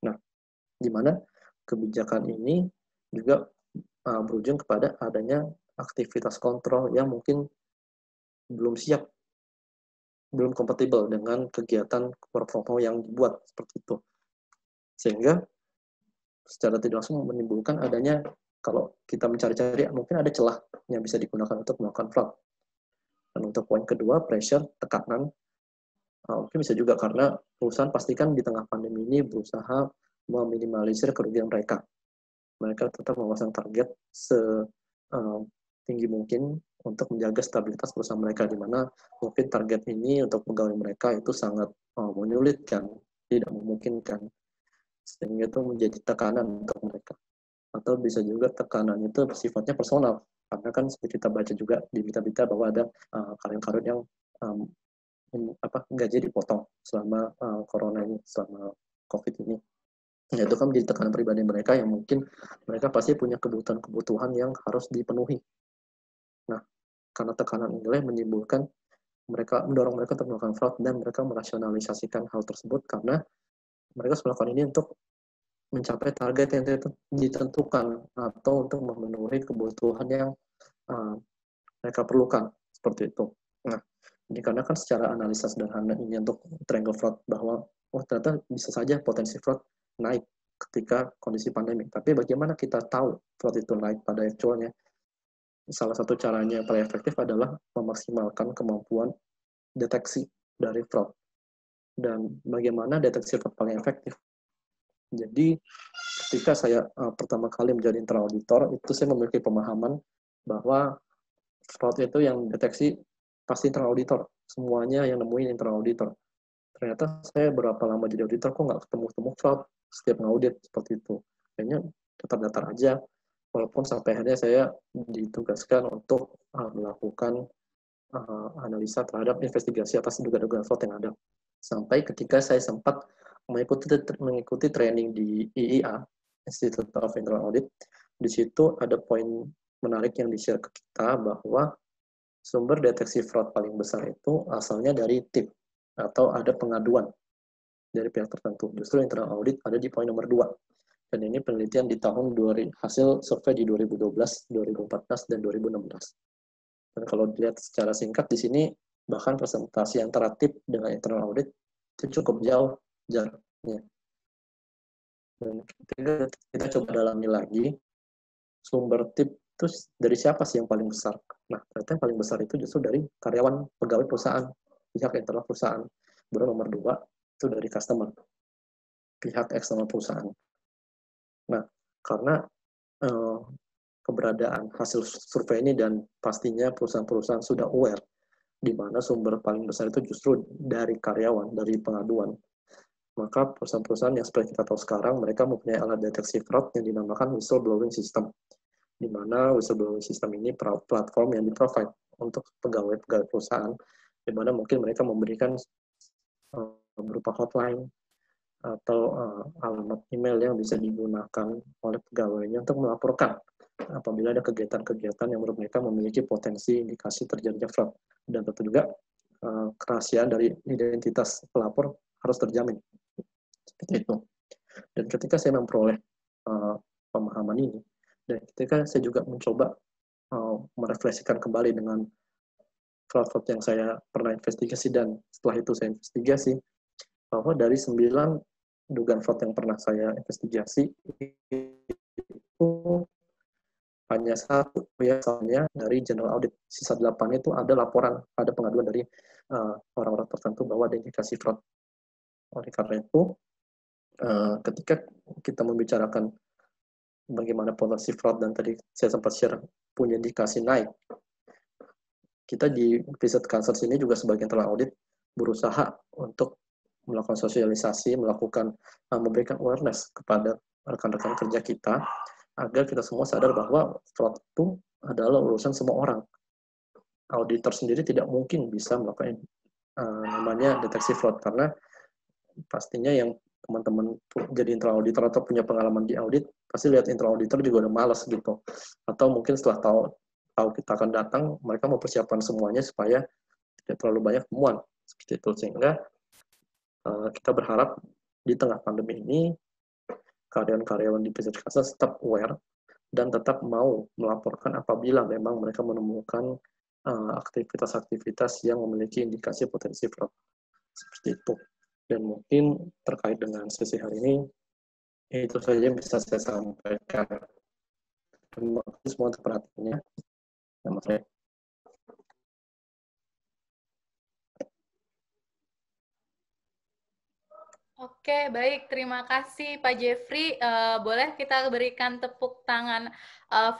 Nah, di mana kebijakan ini juga berujung kepada adanya aktivitas kontrol yang mungkin belum siap, belum kompatibel dengan kegiatan work from home yang dibuat seperti itu. Sehingga secara tidak langsung menimbulkan adanya, kalau kita mencari-cari, mungkin ada celah yang bisa digunakan untuk melakukan fraud. Dan untuk poin kedua, pressure, tekanan, mungkin bisa juga karena perusahaan pastikan di tengah pandemi ini berusaha meminimalisir kerugian mereka. Mereka tetap memasang target setinggi mungkin untuk menjaga stabilitas perusahaan mereka, di mana mungkin target ini untuk pegawai mereka itu sangat menyulitkan, tidak memungkinkan, sehingga itu menjadi tekanan untuk mereka. Atau bisa juga tekanan itu sifatnya personal, karena kan seperti kita baca juga di berita-berita bahwa ada karyawan-karyawan yang gaji dipotong selama corona ini, selama COVID ini. Ya, itu kan menjadi tekanan pribadi mereka yang mungkin mereka pasti punya kebutuhan-kebutuhan yang harus dipenuhi. Nah, karena tekanan inilah menimbulkan mendorong mereka untuk melakukan fraud, dan mereka merasionalisasikan hal tersebut karena mereka melakukan ini untuk mencapai target yang ditentukan atau untuk memenuhi kebutuhan yang mereka perlukan, seperti itu. Nah, ini karena kan secara analisa sederhana ini untuk triangle fraud, bahwa ternyata bisa saja potensi fraud naik ketika kondisi pandemi. Tapi bagaimana kita tahu fraud itu naik pada actualnya? Salah satu caranya yang paling efektif adalah memaksimalkan kemampuan deteksi dari fraud. Dan bagaimana deteksi fraud paling efektif? Jadi ketika saya pertama kali menjadi internal auditor, itu saya memiliki pemahaman bahwa fraud itu yang deteksi pasti internal auditor. Semuanya yang nemuin internal auditor. Ternyata saya berapa lama jadi auditor kok nggak ketemu fraud setiap ngaudit seperti itu. Kayaknya tetap datar aja, walaupun sampai akhirnya saya ditugaskan untuk melakukan analisa terhadap investigasi atas dugaan-dugaan fraud yang ada. Sampai ketika saya sempat mengikuti training di IIA, Institute of Internal Audit. Di situ ada poin menarik yang di-share ke kita, bahwa sumber deteksi fraud paling besar itu asalnya dari tip atau ada pengaduan dari pihak tertentu. Justru internal audit ada di poin nomor 2. Dan ini penelitian di tahun hasil survei di 2012, 2014, dan 2016. Dan kalau dilihat secara singkat di sini, bahkan presentasi antara tip dengan internal audit itu cukup jauh jaraknya. Dan kita coba dalami lagi, sumber tip itu dari siapa sih yang paling besar? Nah, ternyata yang paling besar itu justru dari karyawan pegawai perusahaan, pihak internal perusahaan. Baru nomor 2 itu dari customer, pihak eksternal perusahaan. Nah, karena keberadaan hasil survei ini dan pastinya perusahaan-perusahaan sudah aware di mana sumber paling besar itu justru dari karyawan, dari pengaduan. Maka perusahaan-perusahaan yang seperti kita tahu sekarang, mereka mempunyai alat deteksi fraud yang dinamakan whistleblowing system, di mana whistleblowing system ini platform yang di-provide untuk pegawai-pegawai perusahaan, di mana mungkin mereka memberikan berupa hotline atau alamat email yang bisa digunakan oleh pegawainya untuk melaporkan apabila ada kegiatan-kegiatan yang menurut mereka memiliki potensi indikasi terjadinya fraud. Dan tentu juga kerahasiaan dari identitas pelapor harus terjamin. Seperti itu. Dan ketika saya memperoleh pemahaman ini, dan ketika saya juga mencoba merefleksikan kembali dengan fraud-fraud yang saya pernah investigasi, dan setelah itu saya investigasi, bahwa dari 9 dugaan fraud yang pernah saya investigasi, itu hanya 1 biasanya dari general audit. Sisa 8 itu ada laporan, ada pengaduan dari orang-orang tertentu bahwa ada indikasi fraud. Oleh karena itu, ketika kita membicarakan bagaimana potensi fraud, dan tadi saya sempat share punya indikasi naik, kita di Visit Consult ini juga sebagai internal audit berusaha untuk melakukan sosialisasi, memberikan awareness kepada rekan-rekan kerja kita, agar kita semua sadar bahwa fraud itu adalah urusan semua orang. Auditor sendiri tidak mungkin bisa melakukan namanya deteksi fraud, karena pastinya yang teman-teman jadi internal auditor atau punya pengalaman di audit, pasti lihat internal auditor juga udah malas gitu. Atau mungkin setelah tahu kita akan datang, mereka mempersiapkan semuanya supaya tidak terlalu banyak temuan. Seperti itu. Sehingga kita berharap di tengah pandemi ini, karyawan-karyawan di Visit Consult tetap aware dan tetap mau melaporkan apabila memang mereka menemukan aktivitas-aktivitas yang memiliki indikasi potensi fraud. Seperti itu. Dan mungkin terkait dengan sesi hari ini, itu saja yang bisa saya sampaikan. Terima kasih semua untuk perhatiannya. Oke, baik. Terima kasih Pak Jeffrey. Boleh kita berikan tepuk tangan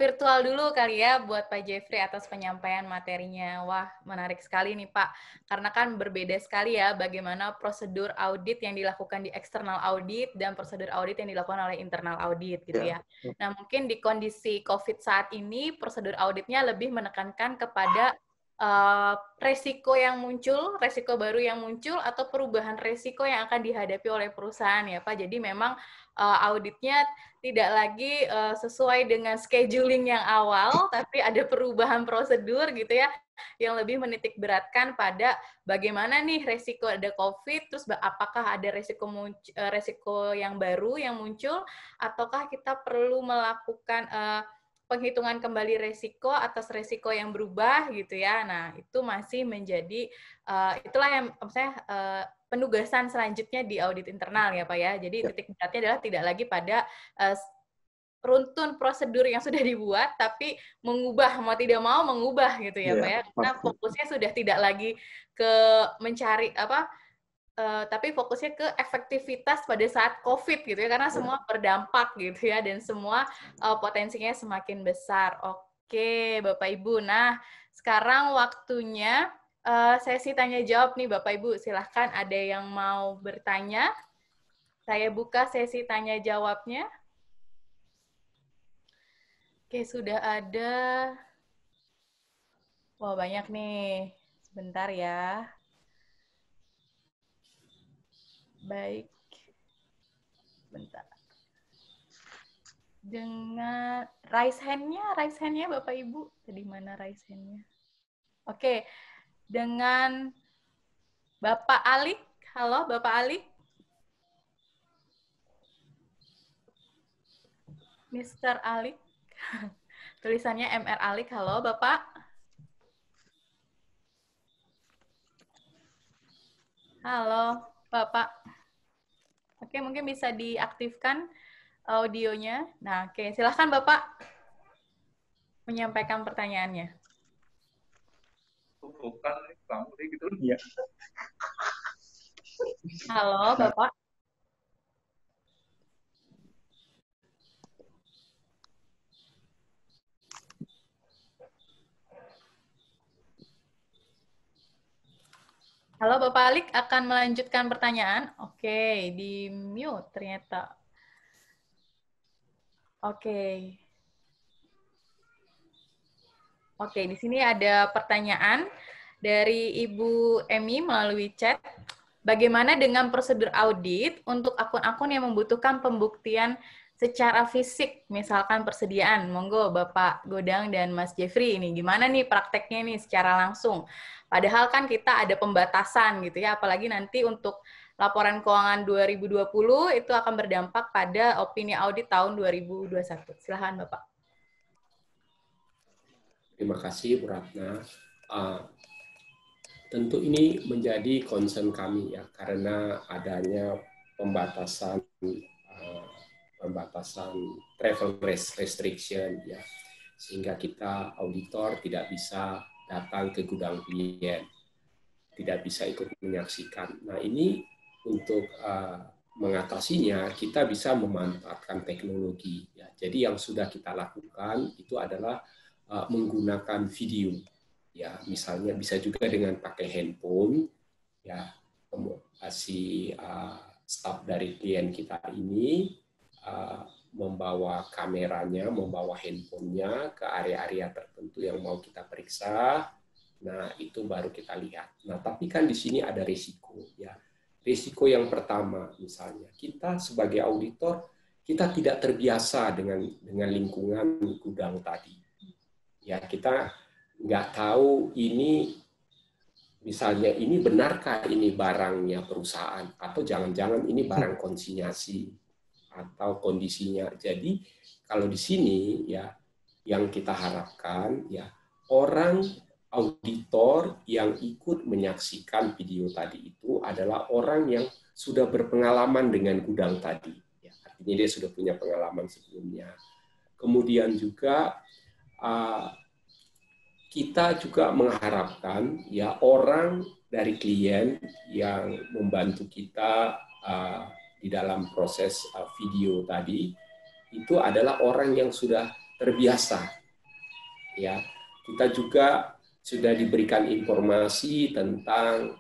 virtual dulu kali ya buat Pak Jeffrey atas penyampaian materinya. Wah, menarik sekali nih Pak. Karena kan berbeda sekali ya bagaimana prosedur audit yang dilakukan di external audit dan prosedur audit yang dilakukan oleh internal audit gitu ya. Nah, mungkin di kondisi COVID saat ini, prosedur auditnya lebih menekankan kepada resiko yang muncul, resiko baru yang muncul, atau perubahan resiko yang akan dihadapi oleh perusahaan ya Pak. Jadi memang auditnya tidak lagi sesuai dengan scheduling yang awal, tapi ada perubahan prosedur gitu ya, yang lebih menitik beratkan pada bagaimana nih resiko ada COVID, terus apakah ada resiko yang baru yang muncul, ataukah kita perlu melakukan penghitungan kembali resiko atas resiko yang berubah gitu ya. Nah, itu masih menjadi itulah yang maksudnya penugasan selanjutnya di audit internal ya Pak ya. Jadi titik beratnya adalah tidak lagi pada runtun prosedur yang sudah dibuat, tapi mengubah, mau tidak mau mengubah gitu ya Pak ya. Karena fokusnya sudah tidak lagi ke mencari tapi fokusnya ke efektivitas pada saat COVID gitu ya, karena semua berdampak gitu ya, dan semua potensinya semakin besar. Oke, Bapak Ibu. Nah, sekarang waktunya sesi tanya jawab nih Bapak Ibu. Silahkan ada yang mau bertanya. Saya buka sesi tanya jawabnya. Oke, sudah ada. Wah, banyak nih. Sebentar ya. Baik. Bentar. Dengan raise hand-nya Bapak Ibu. Tadi mana raise hand-nya? Oke, dengan Bapak Alik. Halo, Bapak Alik. Mr. Alik. Tulisannya MR Alik. Halo, Bapak. Halo, Bapak. Oke, mungkin bisa diaktifkan audionya. Nah, oke, silahkan Bapak menyampaikan pertanyaannya. Halo, Bapak. Halo, Bapak Alik akan melanjutkan pertanyaan. Oke, di mute ternyata. Oke. Oke, di sini ada pertanyaan dari Ibu Emi melalui chat. Bagaimana dengan prosedur audit untuk akun-akun yang membutuhkan pembuktian secara fisik, misalkan persediaan? Monggo Bapak Godang dan Mas Jeffrey ini, gimana nih prakteknya nih secara langsung? Padahal kan kita ada pembatasan gitu ya, apalagi nanti untuk laporan keuangan 2020 itu akan berdampak pada opini audit tahun 2021. Silahkan Bapak. Terima kasih Bu Ratna. Tentu ini menjadi concern kami ya, karena adanya pembatasan travel restriction ya, sehingga kita auditor tidak bisa datang ke gudang klien, tidak bisa ikut menyaksikan. Nah, ini untuk mengatasinya kita bisa memanfaatkan teknologi ya. Jadi yang sudah kita lakukan itu adalah menggunakan video ya, misalnya bisa juga dengan pakai handphone ya. Si staf dari klien kita ini membawa kameranya, membawa handphonenya ke area-area tertentu yang mau kita periksa. Nah, itu baru kita lihat. Nah, tapi kan di sini ada risiko ya. Risiko yang pertama misalnya, kita sebagai auditor kita tidak terbiasa dengan lingkungan gudang tadi. Ya, kita nggak tahu ini, misalnya ini benarkah ini barangnya perusahaan, atau jangan-jangan ini barang konsinyasi, atau kondisinya. Jadi kalau di sini ya, yang kita harapkan ya, orang auditor yang ikut menyaksikan video tadi itu adalah orang yang sudah berpengalaman dengan gudang tadi. Ya, artinya dia sudah punya pengalaman sebelumnya. Kemudian juga kita juga mengharapkan ya orang dari klien yang membantu kita di dalam proses video tadi itu adalah orang yang sudah terbiasa. Ya, kita juga sudah diberikan informasi tentang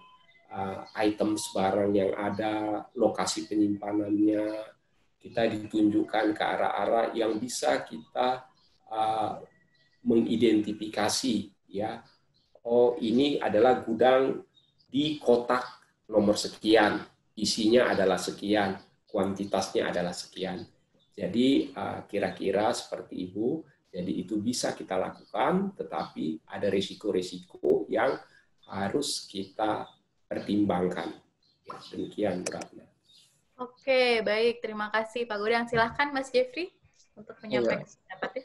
item barang yang ada, lokasi penyimpanannya. Kita ditunjukkan ke arah-arah yang bisa kita mengidentifikasi, ya. Oh, ini adalah gudang di kotak nomor sekian, isinya adalah sekian, kuantitasnya adalah sekian. Jadi kira-kira seperti Ibu. Jadi itu bisa kita lakukan, tetapi ada risiko-risiko yang harus kita pertimbangkan. Ya, demikian beratnya. Oke, baik. Terima kasih Pak Godang. Silahkan Mas Jeffrey untuk menyampaikan pendapatnya.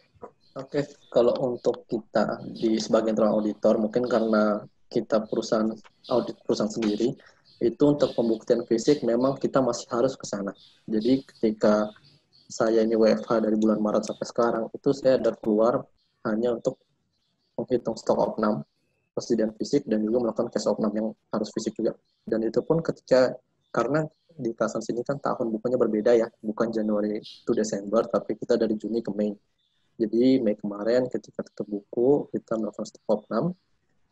Oke, kalau untuk kita sebagai internal auditor, mungkin karena kita perusahaan audit perusahaan sendiri, itu untuk pembuktian fisik memang kita masih harus ke sana. Jadi ketika saya ini WFH dari bulan Maret sampai sekarang, itu saya ada keluar hanya untuk menghitung stok opnam, persediaan fisik, dan juga melakukan cash opnam yang harus fisik juga. Dan itu pun ketika, karena di kawasan sini kan tahun bukunya berbeda ya, bukan Januari to Desember, tapi kita dari Juni ke Mei. Jadi Mei kemarin ketika tutup buku, kita melakukan stok opnam,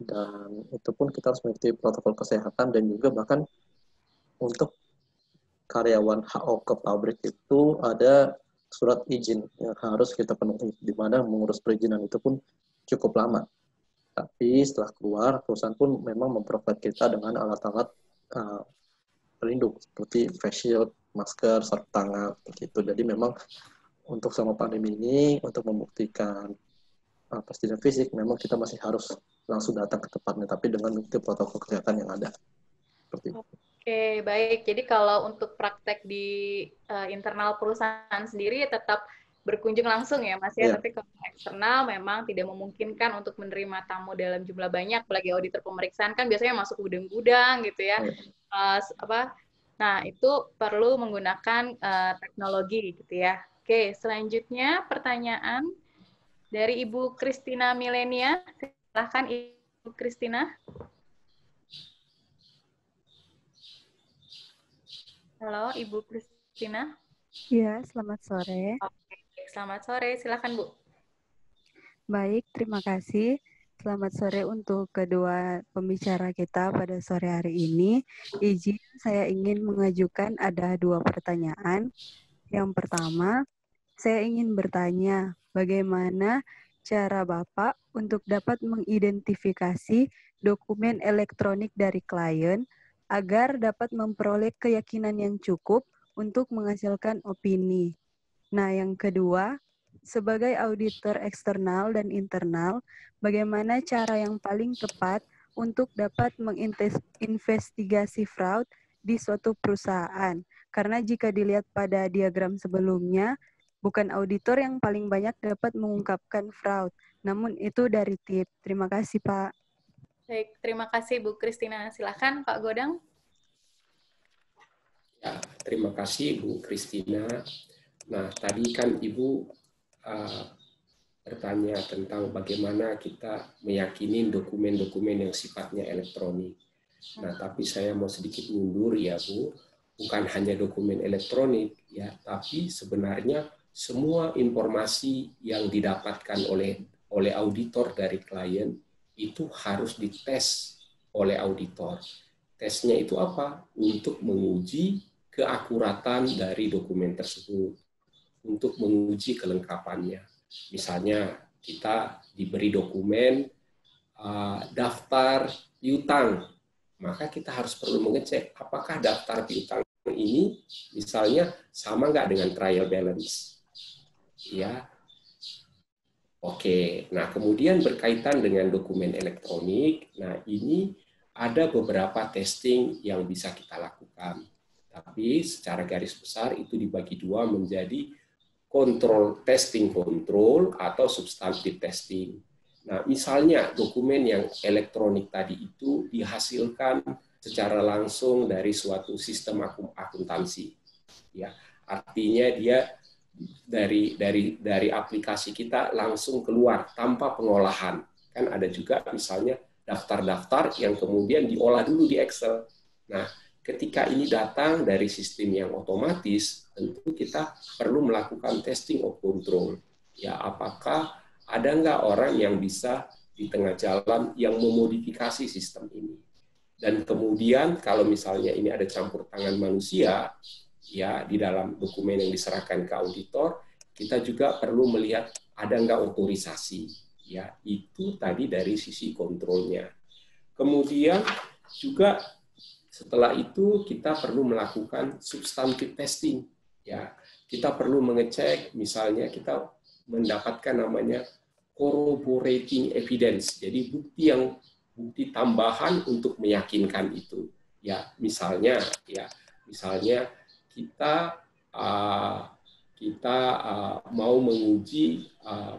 dan itu pun kita harus mengikuti protokol kesehatan, dan juga bahkan untuk karyawan HO ke pabrik itu ada surat izin yang harus kita penuhi, di mana mengurus perizinan itu pun cukup lama. Tapi setelah keluar, perusahaan pun memang memprovide kita dengan alat-alat pelindung seperti face shield, masker, sarung tangan, seperti itu. Jadi memang untuk selama pandemi ini, untuk membuktikan persediaan fisik, memang kita masih harus langsung datang ke tempatnya, tapi dengan mengikuti protokol kesehatan yang ada. Seperti itu. Oke, baik. Jadi kalau untuk praktek di internal perusahaan sendiri tetap berkunjung langsung ya, Mas ya. Yeah. Tapi kalau eksternal memang tidak memungkinkan untuk menerima tamu dalam jumlah banyak, apalagi auditor pemeriksaan kan biasanya masuk gudang-gudang gitu ya. Yeah. Nah, itu perlu menggunakan teknologi gitu ya. Oke, selanjutnya pertanyaan dari Ibu Christina Milenia. Silahkan Ibu Christina. Halo, Ibu Christina. Iya, selamat sore. Oke, selamat sore. Silakan, Bu. Baik, terima kasih. Selamat sore untuk kedua pembicara kita pada sore hari ini. Izin saya ingin mengajukan ada 2 pertanyaan. Yang pertama, saya ingin bertanya bagaimana cara Bapak untuk dapat mengidentifikasi dokumen elektronik dari klien agar dapat memperoleh keyakinan yang cukup untuk menghasilkan opini. Nah, yang kedua, sebagai auditor eksternal dan internal, bagaimana cara yang paling tepat untuk dapat menginvestigasi fraud di suatu perusahaan? Karena jika dilihat pada diagram sebelumnya, bukan auditor yang paling banyak dapat mengungkapkan fraud, namun itu dari tim. Terima kasih, Pak. Baik, terima kasih Bu Christina. Silakan Pak Godang. Ya, terima kasih Bu Christina. Nah, tadi kan Ibu bertanya tentang bagaimana kita meyakini dokumen-dokumen yang sifatnya elektronik. Nah, tapi saya mau sedikit mundur ya Bu, bukan hanya dokumen elektronik ya, tapi sebenarnya semua informasi yang didapatkan oleh auditor dari klien itu harus dites oleh auditor. Tesnya itu apa? Untuk menguji keakuratan dari dokumen tersebut, untuk menguji kelengkapannya. Misalnya kita diberi dokumen daftar piutang, maka kita harus perlu mengecek apakah daftar piutang ini misalnya sama nggak dengan trial balance. Ya. Oke, nah kemudian berkaitan dengan dokumen elektronik, nah ini ada beberapa testing yang bisa kita lakukan. Tapi secara garis besar itu dibagi 2 menjadi testing control atau substantive testing. Nah, misalnya dokumen yang elektronik tadi itu dihasilkan secara langsung dari suatu sistem akuntansi. Ya, artinya dia dari aplikasi kita langsung keluar tanpa pengolahan. Kan ada juga misalnya daftar-daftar yang kemudian diolah dulu di Excel. Nah, ketika ini datang dari sistem yang otomatis, tentu kita perlu melakukan testing of control. Ya, apakah ada nggak orang yang bisa di tengah jalan yang memodifikasi sistem ini? Dan kemudian kalau misalnya ini ada campur tangan manusia, ya di dalam dokumen yang diserahkan ke auditor, kita juga perlu melihat ada nggak otorisasi. Ya, itu tadi dari sisi kontrolnya. Kemudian juga setelah itu kita perlu melakukan substantive testing. Ya, kita perlu mengecek, misalnya kita mendapatkan namanya corroborating evidence. Jadi bukti tambahan untuk meyakinkan itu. Ya, misalnya kita mau menguji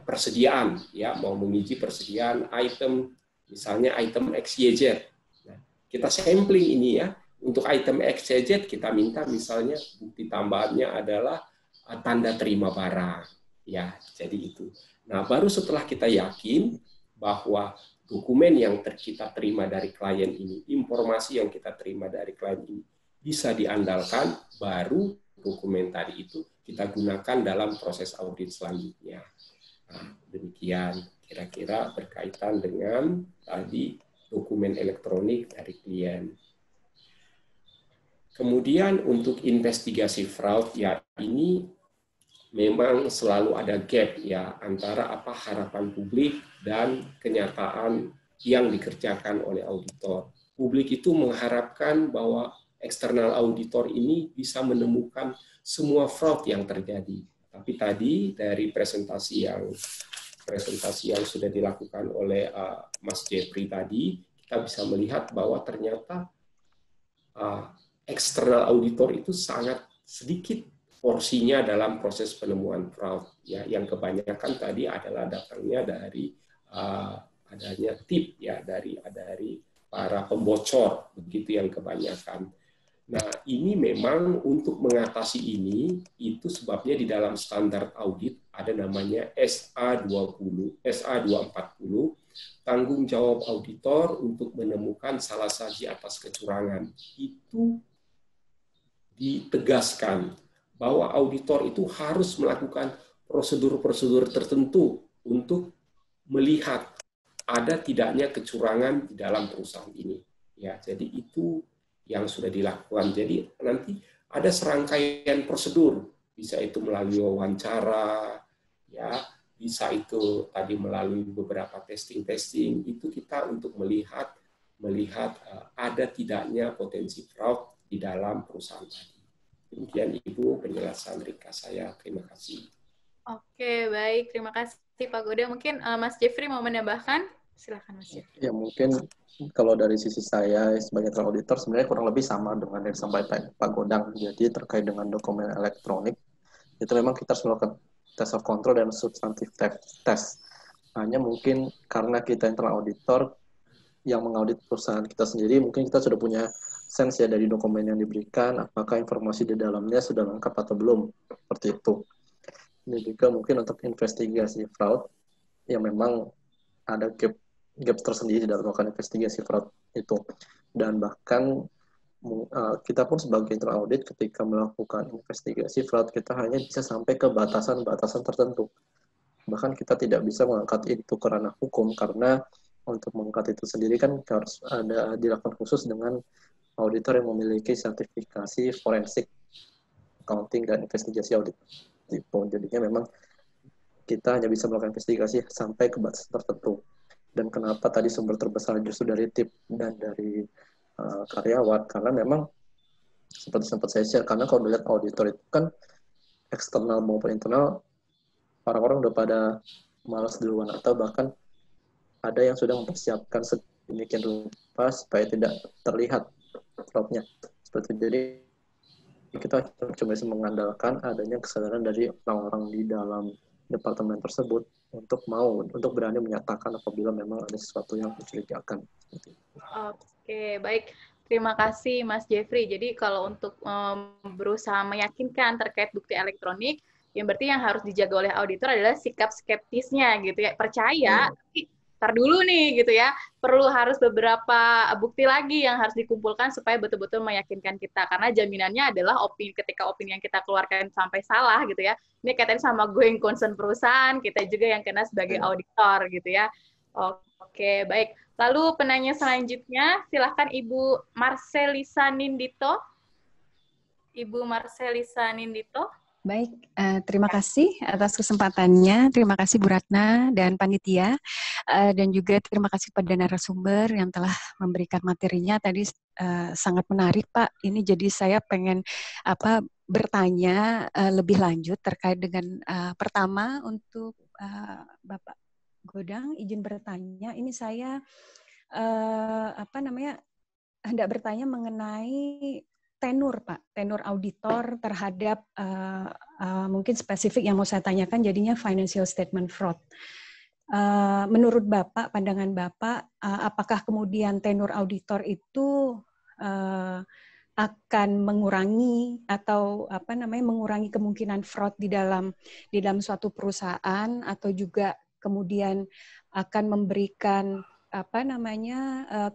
persediaan, ya, mau menguji persediaan item, misalnya item XYZ. Nah, kita sampling ini ya, untuk item XYZ kita minta misalnya bukti tambahannya adalah tanda terima barang, ya, jadi itu. Nah, baru setelah kita yakin bahwa dokumen yang kita terima dari klien ini, informasi yang kita terima dari klien ini bisa diandalkan, baru dokumen tadi itu kita gunakan dalam proses audit selanjutnya. Nah, demikian kira-kira berkaitan dengan tadi dokumen elektronik dari klien. Kemudian untuk investigasi fraud, ya ini memang selalu ada gap ya antara apa harapan publik dan kenyataan yang dikerjakan oleh auditor. Publik itu mengharapkan bahwa eksternal auditor ini bisa menemukan semua fraud yang terjadi. Tapi tadi dari presentasi yang sudah dilakukan oleh Mas Jeffrey tadi, kita bisa melihat bahwa ternyata eksternal auditor itu sangat sedikit porsinya dalam proses penemuan fraud. Ya, yang kebanyakan tadi adalah datangnya dari adanya tip ya dari para pembocor, begitu yang kebanyakan. Nah, ini memang untuk mengatasi ini, itu sebabnya di dalam standar audit ada namanya SA240, tanggung jawab auditor untuk menemukan salah saji atas kecurangan. Itu ditegaskan bahwa auditor itu harus melakukan prosedur-prosedur tertentu untuk melihat ada tidaknya kecurangan di dalam perusahaan ini. Ya, jadi itu yang sudah dilakukan. Jadi nanti ada serangkaian prosedur, bisa itu melalui wawancara, ya, bisa itu tadi melalui beberapa testing, itu kita untuk melihat ada tidaknya potensi fraud di dalam perusahaan tadi. Demikian Ibu penjelasan ringkas saya. Terima kasih. Oke, baik. Terima kasih Pak Goda. Mungkin Mas Jeffrey mau menambahkan? Silakan Mas Jeffrey. Ya mungkin kalau dari sisi saya sebagai auditor sebenarnya kurang lebih sama dengan yang disampaikan Pak Godang. Jadi terkait dengan dokumen elektronik itu memang kita harus melakukan test of control dan substantive test. Hanya mungkin karena kita internal auditor yang mengaudit perusahaan kita sendiri, mungkin kita sudah punya sense ya dari dokumen yang diberikan, apakah informasi di dalamnya sudah lengkap atau belum, seperti itu. Ini juga mungkin untuk investigasi fraud yang memang ada gap tersendiri dalam melakukan investigasi fraud itu. Dan bahkan kita pun sebagai internal audit ketika melakukan investigasi fraud, kita hanya bisa sampai ke batasan-batasan tertentu. Bahkan kita tidak bisa mengangkat itu ke ranah hukum, karena untuk mengangkat itu sendiri kan harus ada dilakukan khusus dengan auditor yang memiliki sertifikasi forensik, accounting, dan investigasi audit. Jadinya memang kita hanya bisa melakukan investigasi sampai ke batas tertentu. Dan kenapa tadi sumber terbesar justru dari tip dan dari karyawan, karena memang seperti sempat saya share, karena kalau dilihat auditor itu kan eksternal maupun internal, orang-orang udah pada malas duluan, atau bahkan ada yang sudah mempersiapkan sedemikian rupa supaya tidak terlihat fraudnya. Seperti jadi kita coba mengandalkan adanya kesadaran dari orang-orang di dalam departemen tersebut untuk berani menyatakan apabila memang ada sesuatu yang mencurigakan. Oke, baik. Terima kasih Mas Jeffrey. Jadi kalau untuk berusaha meyakinkan terkait bukti elektronik, yang berarti yang harus dijaga oleh auditor adalah sikap skeptisnya gitu ya. Percaya, tapi tar dulu nih gitu ya, harus beberapa bukti lagi yang harus dikumpulkan supaya betul-betul meyakinkan kita, karena jaminannya adalah ketika opini yang kita keluarkan sampai salah gitu ya, ini kaitannya sama going concern perusahaan, kita juga yang kena sebagai auditor gitu ya. Oke, baik. Lalu penanya selanjutnya, silahkan Ibu Marcelisa Nindito. Ibu Marcelisa Nindito. Baik, terima kasih atas kesempatannya. Terima kasih Bu Ratna dan panitia, dan juga terima kasih pada narasumber yang telah memberikan materinya tadi, sangat menarik Pak. Ini jadi saya pengen bertanya lebih lanjut terkait dengan pertama untuk Bapak Godang, izin bertanya. Ini saya hendak bertanya mengenai tenur Pak, tenur auditor terhadap mungkin spesifik yang mau saya tanyakan jadinya financial statement fraud. Menurut Bapak, pandangan Bapak, apakah kemudian tenur auditor itu akan mengurangi atau mengurangi kemungkinan fraud di dalam suatu perusahaan, atau juga kemudian akan memberikan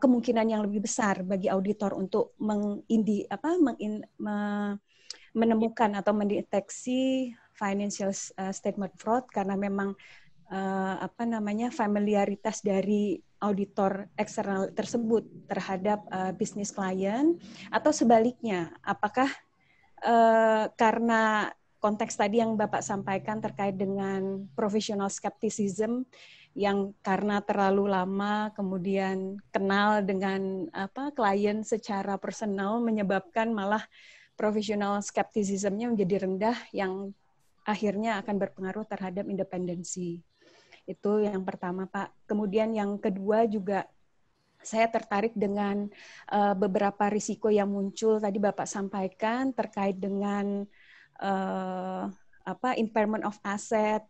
kemungkinan yang lebih besar bagi auditor untuk menemukan atau mendeteksi financial statement fraud, karena memang familiaritas dari auditor eksternal tersebut terhadap bisnis klien, atau sebaliknya, apakah karena konteks tadi yang Bapak sampaikan terkait dengan professional skepticism, yang karena terlalu lama kemudian kenal dengan klien secara personal menyebabkan malah professional skepticism-nya menjadi rendah, yang akhirnya akan berpengaruh terhadap independensi. Itu yang pertama Pak. Kemudian yang kedua juga saya tertarik dengan beberapa risiko yang muncul tadi Bapak sampaikan terkait dengan impairment of asset,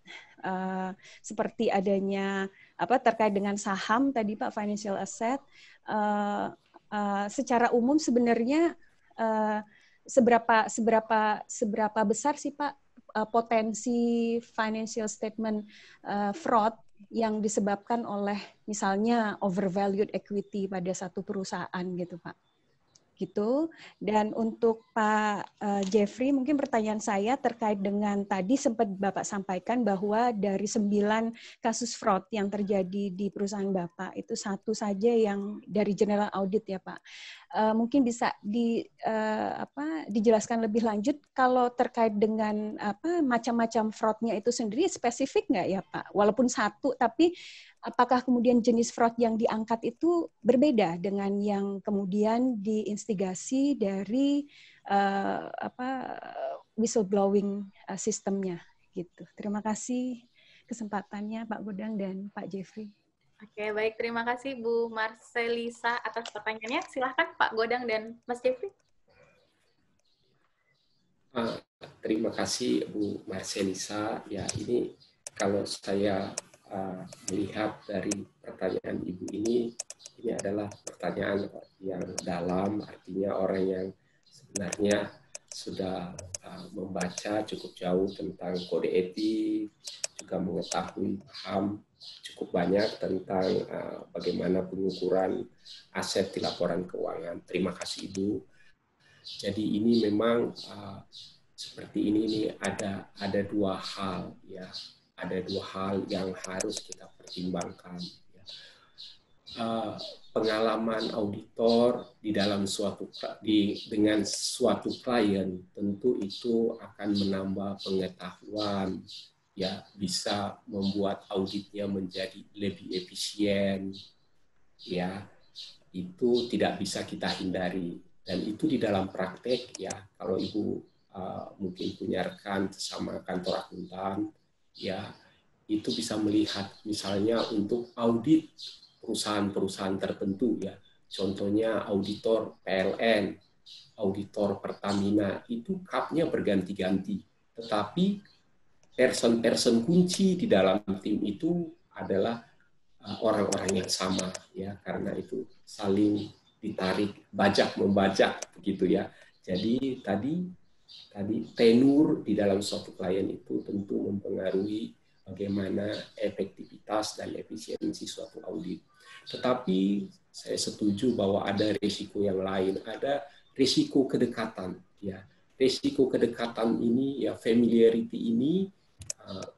seperti adanya terkait dengan saham tadi Pak, financial asset. Secara umum sebenarnya seberapa besar sih Pak potensi financial statement fraud yang disebabkan oleh misalnya overvalued equity pada satu perusahaan gitu Pak. Gitu. Dan untuk Pak Jeffrey, mungkin pertanyaan saya terkait dengan tadi sempat Bapak sampaikan bahwa dari 9 kasus fraud yang terjadi di perusahaan Bapak, itu satu saja yang dari general audit ya Pak. Mungkin bisa dijelaskan lebih lanjut kalau terkait dengan macam-macam fraudnya itu sendiri, spesifik nggak ya Pak? Walaupun satu, tapi apakah kemudian jenis fraud yang diangkat itu berbeda dengan yang kemudian diinstigasi dari whistleblowing sistemnya gitu. Terima kasih kesempatannya Pak Godang dan Pak Jeffrey. Oke, baik. Terima kasih Bu Marcelisa atas pertanyaannya. Silahkan Pak Godang dan Mas Jeffrey. Terima kasih Bu Marcelisa. Ya, ini kalau saya melihat dari pertanyaan Ibu ini adalah pertanyaan yang dalam, artinya orang yang sebenarnya sudah membaca cukup jauh tentang kode etik, juga mengetahui paham cukup banyak tentang bagaimana pengukuran aset di laporan keuangan. Terima kasih Ibu. Jadi ini memang seperti ini ada dua hal ya. Ada dua hal yang harus kita pertimbangkan. Pengalaman auditor dengan suatu klien tentu itu akan menambah pengetahuan, ya, bisa membuat auditnya menjadi lebih efisien, ya, itu tidak bisa kita hindari. Dan itu di dalam praktek, ya, kalau Ibu mungkin punya rekan sama kantor akuntan, ya, itu bisa melihat misalnya untuk audit perusahaan-perusahaan tertentu, ya, contohnya auditor PLN, auditor Pertamina, itu kapnya berganti-ganti, tetapi person-person kunci di dalam tim itu adalah orang-orang yang sama, ya, karena itu saling ditarik bajak membajak begitu ya. Jadi tadi tenur di dalam suatu klien itu tentu mempengaruhi bagaimana efektivitas objektivitas dan efisiensi suatu audit. Tetapi saya setuju bahwa ada risiko yang lain, ada risiko kedekatan. Ya, risiko kedekatan ini, ya familiarity ini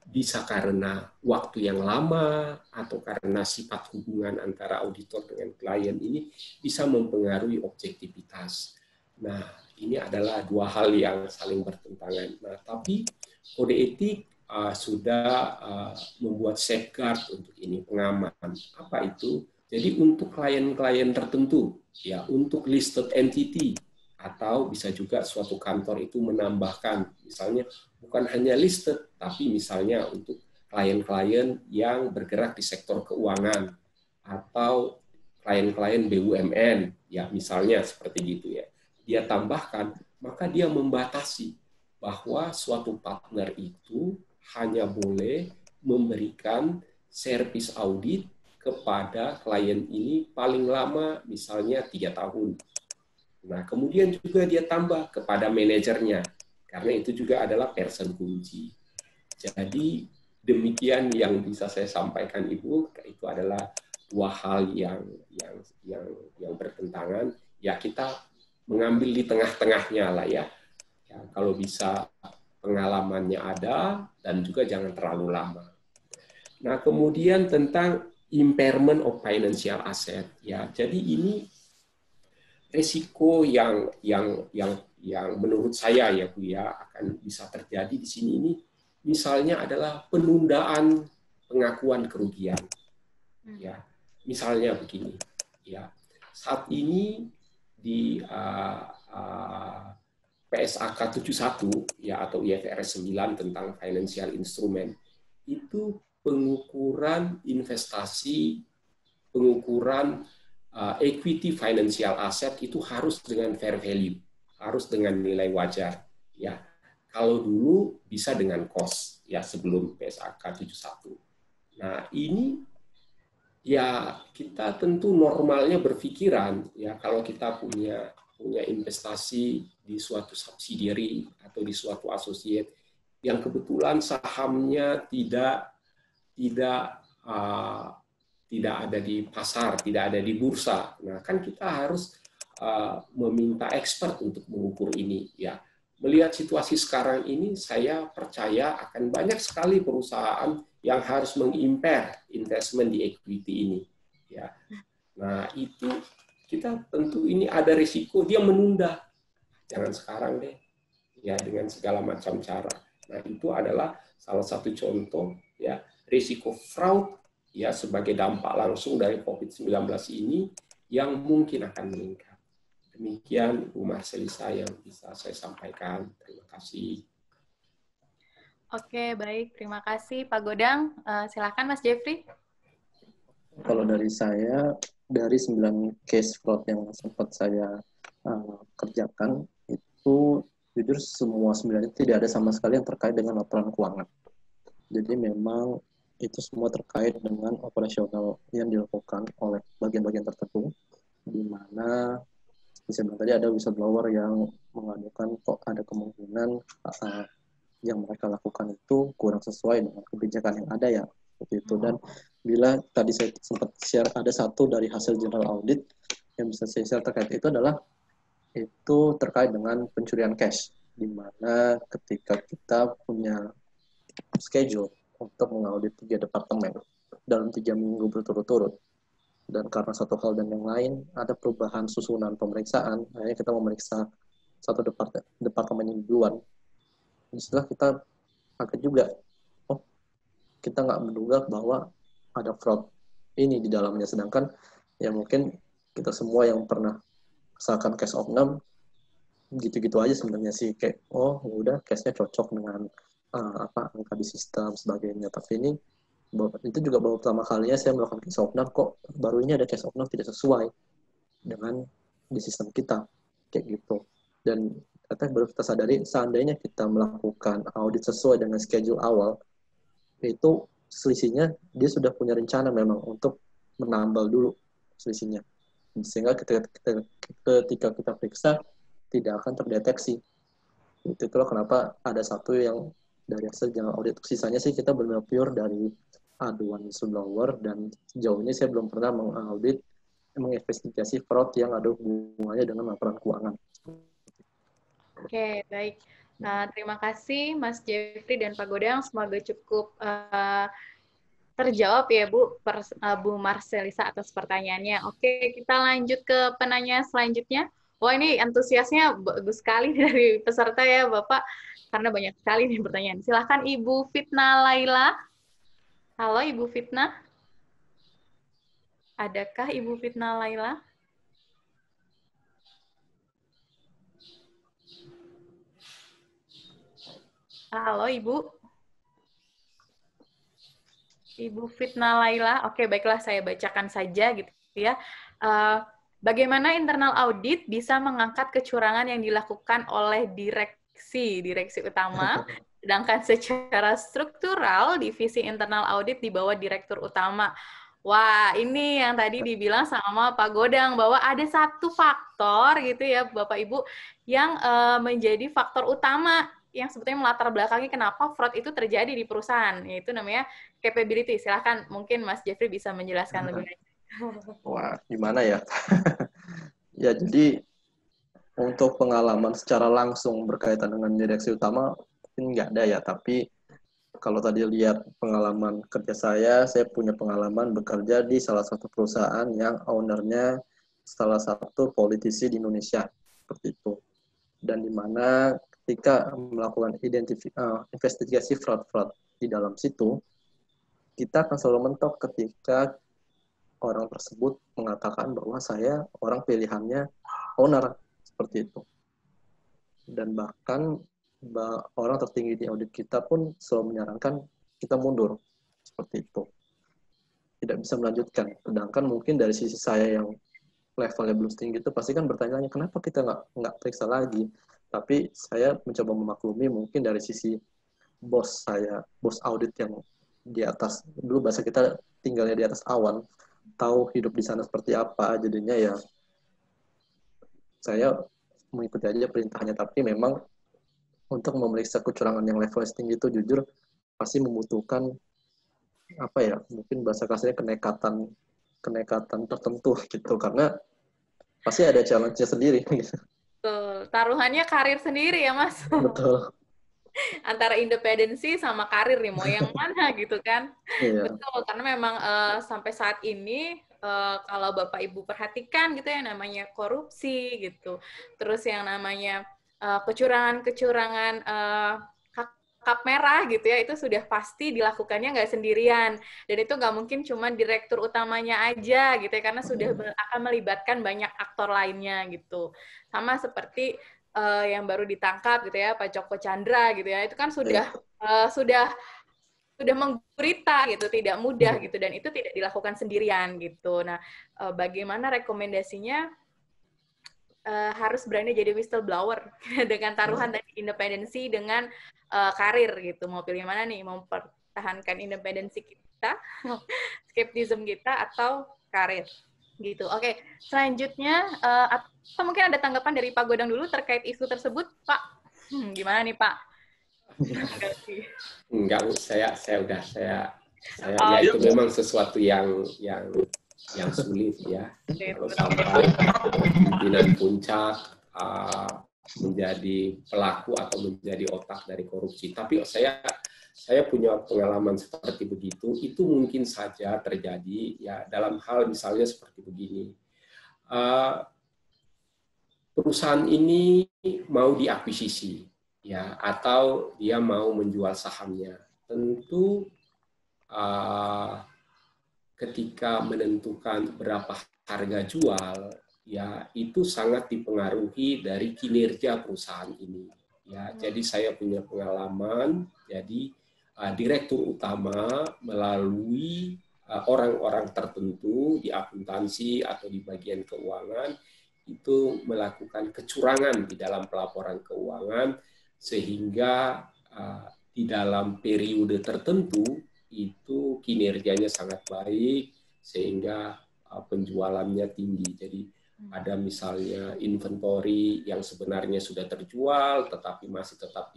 bisa karena waktu yang lama atau karena sifat hubungan antara auditor dengan klien ini bisa mempengaruhi objektivitas. Nah, ini adalah dua hal yang saling bertentangan. Nah, tapi kode etik sudah membuat safeguard untuk ini, pengaman. Apa itu? Jadi untuk klien-klien tertentu, ya untuk listed entity, atau bisa juga suatu kantor itu menambahkan, misalnya bukan hanya listed, tapi misalnya untuk klien-klien yang bergerak di sektor keuangan, atau klien-klien BUMN, ya misalnya seperti gitu ya. Dia tambahkan, maka dia membatasi bahwa suatu partner itu hanya boleh memberikan servis audit kepada klien ini paling lama misalnya 3 tahun. Nah, kemudian juga dia tambah kepada manajernya, karena itu juga adalah person kunci. Jadi demikian yang bisa saya sampaikan Ibu, itu adalah dua hal yang bertentangan. Ya kita mengambil di tengah-tengahnya lah ya. Kalau bisa pengalamannya ada dan juga jangan terlalu lama. Nah, kemudian tentang impairment of financial asset ya. Jadi ini risiko yang menurut saya ya Bu ya akan bisa terjadi di sini ini misalnya adalah penundaan pengakuan kerugian. Ya. Misalnya begini ya. Saat ini di PSAK 71 ya atau IFRS 9 tentang financial instrument itu pengukuran investasi, pengukuran equity financial asset itu harus dengan fair value, harus dengan nilai wajar ya. Kalau dulu bisa dengan cost ya sebelum PSAK 71. Nah, ini ya kita tentu normalnya berpikiran ya kalau kita punya investasi di suatu subsidiary atau di suatu associate yang kebetulan sahamnya tidak ada di pasar, tidak ada di bursa. Nah, kan kita harus meminta expert untuk mengukur ini ya. Melihat situasi sekarang ini, saya percaya akan banyak sekali perusahaan yang harus mengimpair investment di equity ini. Ya. Nah, itu kita tentu ini ada risiko dia menunda. Jangan sekarang deh. Ya, dengan segala macam cara. Nah, itu adalah salah satu contoh ya risiko fraud ya sebagai dampak langsung dari COVID-19 ini yang mungkin akan meningkat. Demikian Bu Marcelisa yang bisa saya sampaikan. Terima kasih. Oke, baik. Terima kasih Pak Godang. Silakan Mas Jeffrey. Kalau dari saya, dari 9 case fraud yang sempat saya kerjakan, itu jujur semua 9 itu tidak ada sama sekali yang terkait dengan laporan keuangan. Jadi memang itu semua terkait dengan operasional yang dilakukan oleh bagian-bagian tertentu, di mana saya bilang tadi ada whistleblower yang mengadukan kok ada kemungkinan yang mereka lakukan itu kurang sesuai dengan kebijakan yang ada ya seperti itu. Dan bila tadi saya sempat share ada satu dari hasil general audit yang bisa saya share terkait itu adalah itu terkait dengan pencurian cash, di mana ketika kita punya schedule untuk mengaudit 3 departemen dalam 3 minggu berturut-turut, dan karena satu hal dan yang lain ada perubahan susunan pemeriksaan, akhirnya kita memeriksa satu departemen yang duluan. Setelah kita kaget juga, oh kita nggak menduga bahwa ada fraud ini di dalamnya, sedangkan ya mungkin kita semua yang pernah misalkan case of 6 gitu-gitu aja sebenarnya sih, kayak oh ya udah case-nya cocok dengan angka di sistem sebagainya. Tapi ini itu juga baru pertama kalinya saya melakukan case of 6, kok baru ini ada case of 6 tidak sesuai dengan di sistem kita kayak gitu. Dan ternyata baru kita sadari seandainya kita melakukan audit sesuai dengan schedule awal, itu selisihnya dia sudah punya rencana memang untuk menambal dulu selisihnya, sehingga ketika kita periksa tidak akan terdeteksi. Itulah kenapa ada satu yang dari hasil general audit. Sisanya sih kita benar-benar pure dari aduan whistleblower, dan sejauh ini saya belum pernah menginvestigasi fraud yang ada hubungannya dengan laporan keuangan. Oke, baik. Terima kasih Mas Jeffrey dan Pak Godang. Semoga cukup terjawab ya Bu Marcelisa atas pertanyaannya. Oke, kita lanjut ke penanya selanjutnya. Wah, ini antusiasnya bagus sekali dari peserta ya Bapak, karena banyak sekali nih pertanyaan. Silahkan Ibu Fitna Laila. Halo Ibu Fitna. Adakah Ibu Fitna Laila? Halo Ibu. Ibu Fitna Laila. Oke, baiklah saya bacakan saja gitu ya. Bagaimana internal audit bisa mengangkat kecurangan yang dilakukan oleh direksi utama, sedangkan secara struktural divisi internal audit di bawah direktur utama. Wah, ini yang tadi dibilang sama Pak Godang bahwa ada satu faktor gitu ya Bapak Ibu yang menjadi faktor utama yang sebetulnya melatar belakangi kenapa fraud itu terjadi di perusahaan, yaitu namanya capability. Silahkan mungkin Mas Jeffrey bisa menjelaskan lebih lanjut. Wah, gimana ya? Ya, jadi untuk pengalaman secara langsung berkaitan dengan direksi utama mungkin nggak ada ya, tapi kalau tadi lihat pengalaman kerja saya punya pengalaman bekerja di salah satu perusahaan yang ownernya salah satu politisi di Indonesia, seperti itu. Dan di mana ketika melakukan investigasi fraud-fraud di dalam situ, kita akan selalu mentok ketika orang tersebut mengatakan bahwa saya orang pilihannya owner, seperti itu. Dan bahkan orang tertinggi di audit kita pun selalu menyarankan kita mundur, seperti itu. Tidak bisa melanjutkan. Sedangkan mungkin dari sisi saya yang levelnya belum tinggi itu pasti kan bertanya, kenapa kita nggak periksa lagi? Tapi saya mencoba memaklumi mungkin dari sisi bos saya, bos audit yang di atas, dulu bahasa kita tinggalnya di atas awan, tahu hidup di sana seperti apa, jadinya ya saya mengikuti aja perintahnya. Tapi memang untuk memeriksa kecurangan yang level tinggi itu jujur pasti membutuhkan apa ya, mungkin bahasa kasarnya kenekatan tertentu gitu, karena pasti ada challenge-nya sendiri. Betul. Taruhannya karir sendiri ya Mas. Betul. Antara independensi sama karir nih, mau yang mana gitu kan. Iya. Betul, karena memang sampai saat ini kalau Bapak Ibu perhatikan gitu ya, namanya korupsi gitu, terus yang namanya kecurangan-kecurangan kap merah gitu ya, itu sudah pasti dilakukannya nggak sendirian, dan itu nggak mungkin cuma direktur utamanya aja gitu ya, karena sudah akan melibatkan banyak aktor lainnya gitu. Sama seperti yang baru ditangkap gitu ya, Pak Joko Chandra gitu ya, itu kan sudah mengberita gitu, tidak mudah gitu, dan itu tidak dilakukan sendirian gitu. Nah, bagaimana rekomendasinya? Harus berani jadi whistleblower dengan taruhan dari independensi dengan karir gitu. Mau pilih mana nih? Mau pertahankan independensi kita, skeptisisme kita, atau karir? Gitu. Oke, selanjutnya atau mungkin ada tanggapan dari Pak Godang dulu terkait isu tersebut, Pak? Gimana nih, Pak? Enggak, saya ya itu memang sesuatu yang sulit ya. Kalau sampai pimpinan puncak menjadi pelaku atau menjadi otak dari korupsi. Tapi saya punya pengalaman seperti begitu, itu mungkin saja terjadi ya dalam hal misalnya seperti begini. Perusahaan ini mau diakuisisi ya, atau dia mau menjual sahamnya. Tentu ketika menentukan berapa harga jual ya, itu sangat dipengaruhi dari kinerja perusahaan ini ya. Jadi saya punya pengalaman, jadi direktur utama melalui orang-orang tertentu di akuntansi atau di bagian keuangan itu melakukan kecurangan di dalam pelaporan keuangan, sehingga di dalam periode tertentu itu kinerjanya sangat baik sehingga penjualannya tinggi. Jadi ada misalnya inventory yang sebenarnya sudah terjual tetapi masih tetap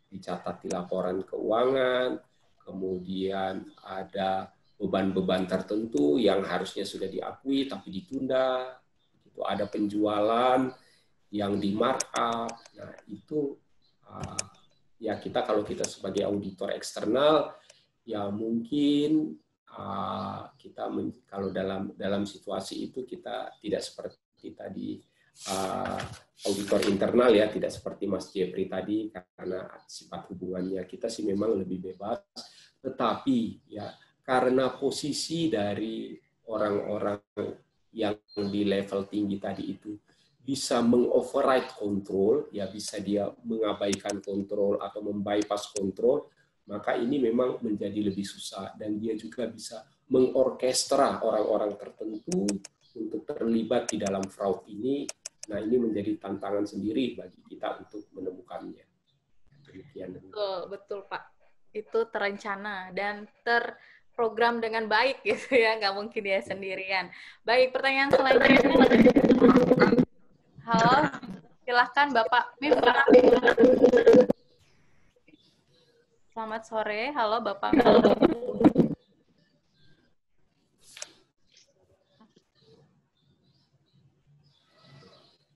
dicatat di laporan keuangan, kemudian ada beban-beban tertentu yang harusnya sudah diakui tapi ditunda, itu ada penjualan yang di markup. Nah, itu ya kita kalau kita sebagai auditor eksternal ya mungkin kita kalau dalam situasi itu kita tidak seperti tadi auditor internal ya, tidak seperti Mas Jeffrey tadi karena sifat hubungannya kita sih memang lebih bebas, tetapi ya karena posisi dari orang-orang yang di level tinggi tadi itu bisa mengoverride kontrol, ya bisa dia mengabaikan kontrol atau membypass kontrol, maka ini memang menjadi lebih susah dan dia juga bisa mengorkestra orang-orang tertentu untuk terlibat di dalam fraud ini. Nah, ini menjadi tantangan sendiri bagi kita untuk menemukannya. Demikian. Betul Pak. Itu terencana dan terprogram dengan baik gitu ya, nggak mungkin dia sendirian. Baik, pertanyaan selanjutnya. Halo, silahkan Bapak Miftah. Selamat sore, halo Bapak.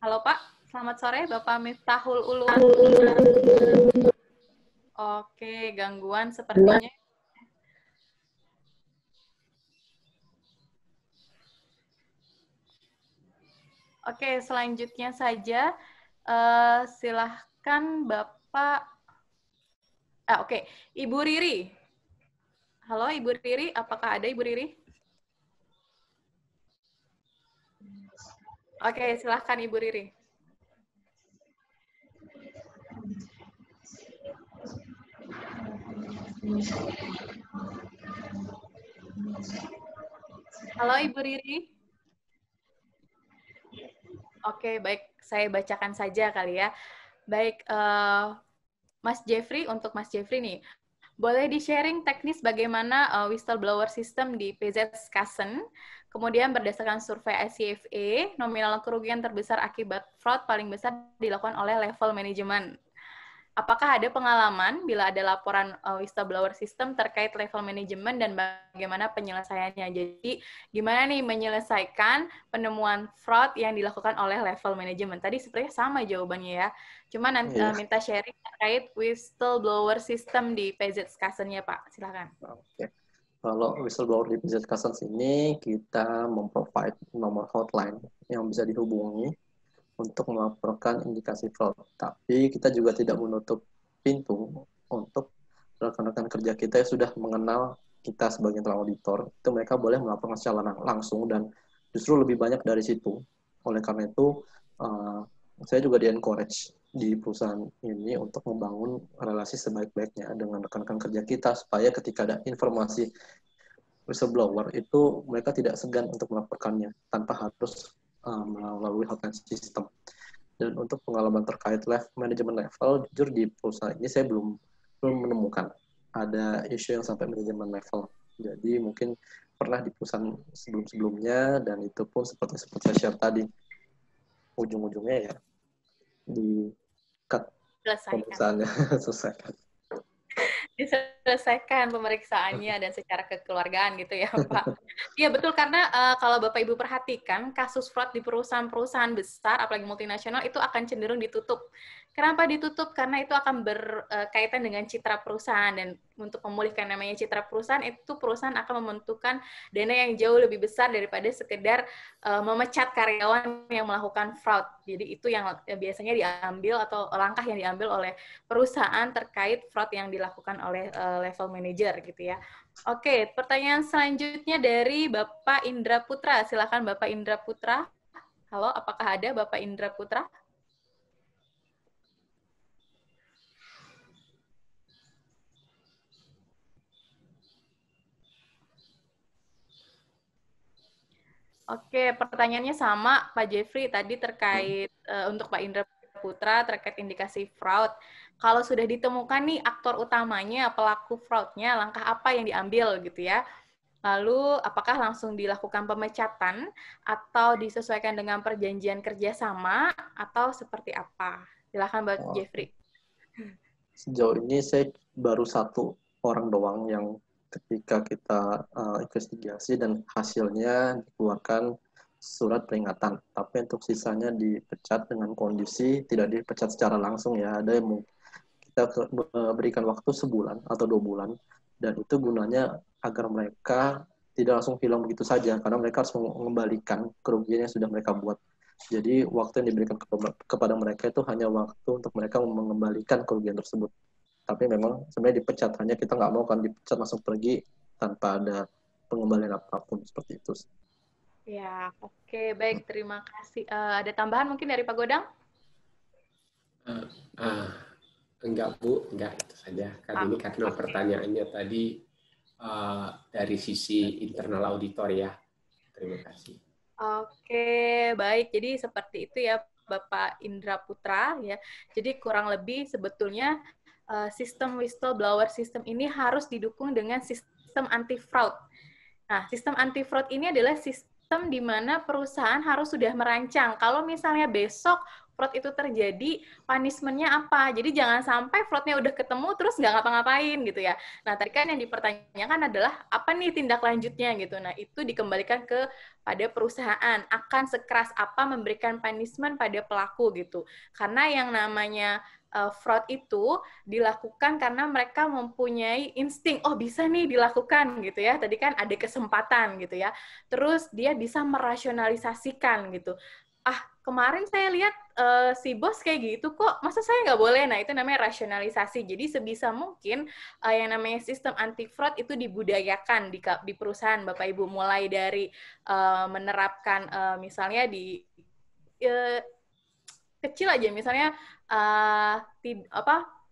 Halo Pak, selamat sore Bapak Miftahul Ulum. Oke, gangguan sepertinya. Oke, selanjutnya saja silahkan Bapak. Oke, Ibu Riri. Halo Ibu Riri, apakah ada Ibu Riri? Oke, silahkan Ibu Riri. Halo Ibu Riri. Oke, baik. Saya bacakan saja kali ya. Baik, Mas Jeffrey, untuk Mas Jeffrey nih, boleh di-sharing teknis bagaimana whistleblower system di PZ Skassen, kemudian berdasarkan survei ICFA, nominal kerugian terbesar akibat fraud paling besar dilakukan oleh level manajemen. Apakah ada pengalaman bila ada laporan whistleblower system terkait level manajemen dan bagaimana penyelesaiannya? Jadi, gimana nih menyelesaikan penemuan fraud yang dilakukan oleh level manajemen? Tadi sepertinya sama jawabannya ya. Cuma nanti minta sharing terkait whistleblower system di PZ Skassen-nya, Pak. Silakan. Oke. Kalau whistleblower di PZ Skassen ini, kita memprovide nomor hotline yang bisa dihubungi untuk melaporkan indikasi fraud. Tapi kita juga tidak menutup pintu untuk rekan-rekan kerja kita yang sudah mengenal kita sebagai auditor. Itu mereka boleh melaporkan secara langsung dan justru lebih banyak dari situ. Oleh karena itu, saya juga di-encourage di perusahaan ini untuk membangun relasi sebaik-baiknya dengan rekan-rekan kerja kita supaya ketika ada informasi whistleblower itu mereka tidak segan untuk melaporkannya tanpa harus melalui hotline system. Dan untuk pengalaman terkait manajemen level, jujur di perusahaan ini saya belum menemukan ada isu yang sampai manajemen level. Jadi mungkin pernah di perusahaan sebelum-sebelumnya dan itu pun seperti saya share tadi, ujung-ujungnya ya di cut pemeriksaannya selesaikan. Diselesaikan pemeriksaannya dan secara kekeluargaan gitu ya Pak. Iya betul, karena kalau Bapak Ibu perhatikan kasus fraud di perusahaan-perusahaan besar apalagi multinasional itu akan cenderung ditutup. Kenapa ditutup? Karena itu akan berkaitan dengan citra perusahaan, dan untuk memulihkan namanya citra perusahaan itu perusahaan akan membutuhkan dana yang jauh lebih besar daripada sekedar memecat karyawan yang melakukan fraud. Jadi itu yang biasanya diambil atau langkah yang diambil oleh perusahaan terkait fraud yang dilakukan oleh level manager gitu ya. Oke, pertanyaan selanjutnya dari Bapak Indra Putra. Silakan Bapak Indra Putra. Halo, apakah ada Bapak Indra Putra? Oke, pertanyaannya sama Pak Jeffrey tadi terkait untuk Pak Indra Putra terkait indikasi fraud. Kalau sudah ditemukan nih aktor utamanya, pelaku fraudnya, langkah apa yang diambil gitu ya? Lalu apakah langsung dilakukan pemecatan atau disesuaikan dengan perjanjian kerjasama atau seperti apa? Silakan Pak Jeffrey. Sejauh ini saya baru satu orang doang yang ketika kita investigasi dan hasilnya dikeluarkan surat peringatan. Tapi untuk sisanya dipecat dengan kondisi tidak dipecat secara langsung ya. Ada yang kita berikan waktu sebulan atau 2 bulan, dan itu gunanya agar mereka tidak langsung hilang begitu saja, karena mereka harus mengembalikan kerugian yang sudah mereka buat. Jadi waktu yang diberikan kepada mereka itu hanya waktu untuk mereka mengembalikan kerugian tersebut. Tapi memang sebenarnya dipecat, hanya kita nggak mau kan dipecat langsung pergi tanpa ada pengembalian apapun, seperti itu. Ya, oke, baik, terima kasih. Ada tambahan mungkin dari Pak Godang? Enggak Bu, enggak, itu saja. Kan ini karena pertanyaannya tadi dari sisi internal auditor ya. Terima kasih. Oke, baik. Jadi seperti itu ya Bapak Indra Putra ya. Jadi kurang lebih sebetulnya sistem whistleblower system ini harus didukung dengan sistem anti-fraud. Nah, sistem anti-fraud ini adalah sistem di mana perusahaan harus sudah merancang. Kalau misalnya besok fraud itu terjadi, punishment-nya apa? Jadi jangan sampai fraud-nya udah ketemu terus nggak ngapa-ngapain gitu ya. Nah, tadi kan yang dipertanyakan adalah apa nih tindak lanjutnya gitu. Nah, itu dikembalikan pada perusahaan. Akan sekeras apa memberikan punishment pada pelaku gitu. Karena yang namanya fraud itu dilakukan karena mereka mempunyai insting, oh bisa nih dilakukan gitu ya, tadi kan ada kesempatan gitu ya, terus dia bisa merasionalisasikan gitu, kemarin saya lihat si bos kayak gitu kok, masa saya nggak boleh? Nah itu namanya rasionalisasi. Jadi sebisa mungkin yang namanya sistem anti fraud itu dibudayakan di perusahaan Bapak Ibu, mulai dari menerapkan misalnya di kecil aja, misalnya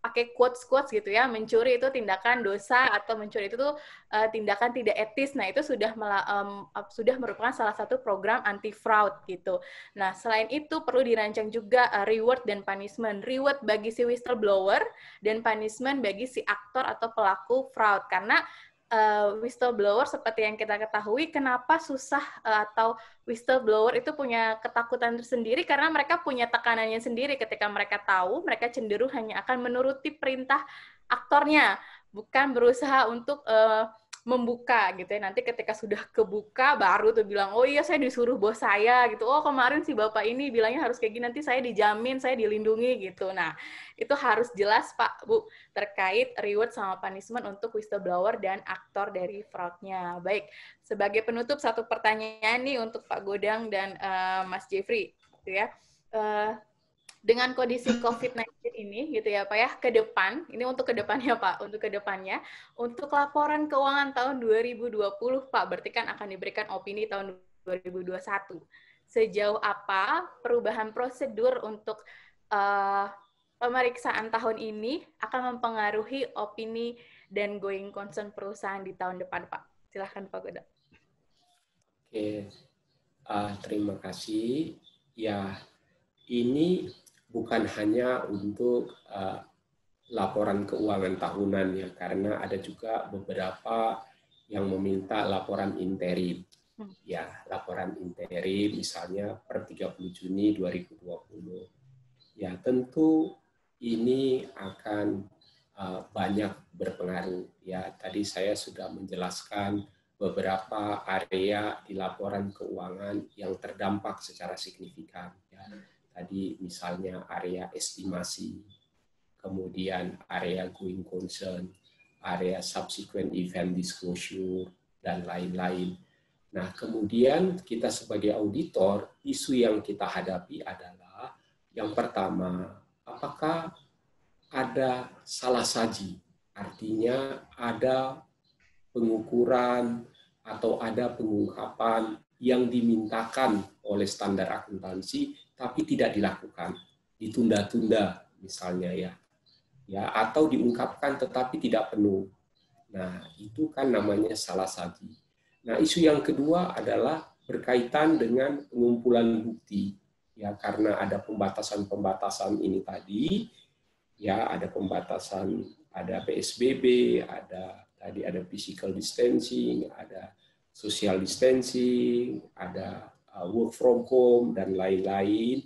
pakai quotes gitu ya, mencuri itu tindakan dosa atau mencuri itu tindakan tidak etis. Nah, itu sudah merupakan salah satu program anti fraud gitu. Nah, selain itu perlu dirancang juga reward dan punishment. Reward bagi si whistleblower dan punishment bagi si aktor atau pelaku fraud. Karena whistleblower seperti yang kita ketahui, kenapa susah atau whistleblower itu punya ketakutan tersendiri karena mereka punya tekanannya sendiri. Ketika mereka tahu, mereka cenderung hanya akan menuruti perintah aktornya, bukan berusaha untuk membuka gitu ya. Nanti ketika sudah kebuka baru tuh bilang, oh iya saya disuruh bos saya gitu, oh kemarin si bapak ini bilangnya harus kayak gini, nanti saya dijamin, saya dilindungi gitu. Nah itu harus jelas Pak Bu terkait reward sama punishment untuk whistleblower dan aktor dari fraudnya. Baik, sebagai penutup satu pertanyaan nih untuk Pak Godang dan Mas Jeffrey gitu ya. Dengan kondisi COVID-19 ini, gitu ya Pak ya, ke depan, ini untuk ke depannya Pak, untuk ke depannya, untuk laporan keuangan tahun 2020 Pak, berarti kan akan diberikan opini tahun 2021. Sejauh apa perubahan prosedur untuk pemeriksaan tahun ini akan mempengaruhi opini dan going concern perusahaan di tahun depan Pak? Silahkan Pak Godang. Oke, terima kasih. Ya, ini bukan hanya untuk laporan keuangan tahunan ya, karena ada juga beberapa yang meminta laporan interim. Ya, laporan interim misalnya per 30 Juni 2020. Ya, tentu ini akan banyak berpengaruh. Ya, tadi saya sudah menjelaskan beberapa area di laporan keuangan yang terdampak secara signifikan. Ya. Tadi misalnya area estimasi, kemudian area going concern, area subsequent event disclosure, dan lain-lain. Nah, kemudian kita sebagai auditor, isu yang kita hadapi adalah yang pertama, apakah ada salah saji? Artinya ada pengukuran atau ada pengungkapan yang dimintakan oleh standar akuntansi tapi tidak dilakukan, ditunda-tunda misalnya ya, atau diungkapkan tetapi tidak penuh. Nah, itu kan namanya salah saji. Nah, isu yang kedua adalah berkaitan dengan pengumpulan bukti. Ya, karena ada pembatasan-pembatasan ini tadi, ya ada pembatasan, ada PSBB, tadi ada physical distancing, ada social distancing, ada work from home, dan lain-lain.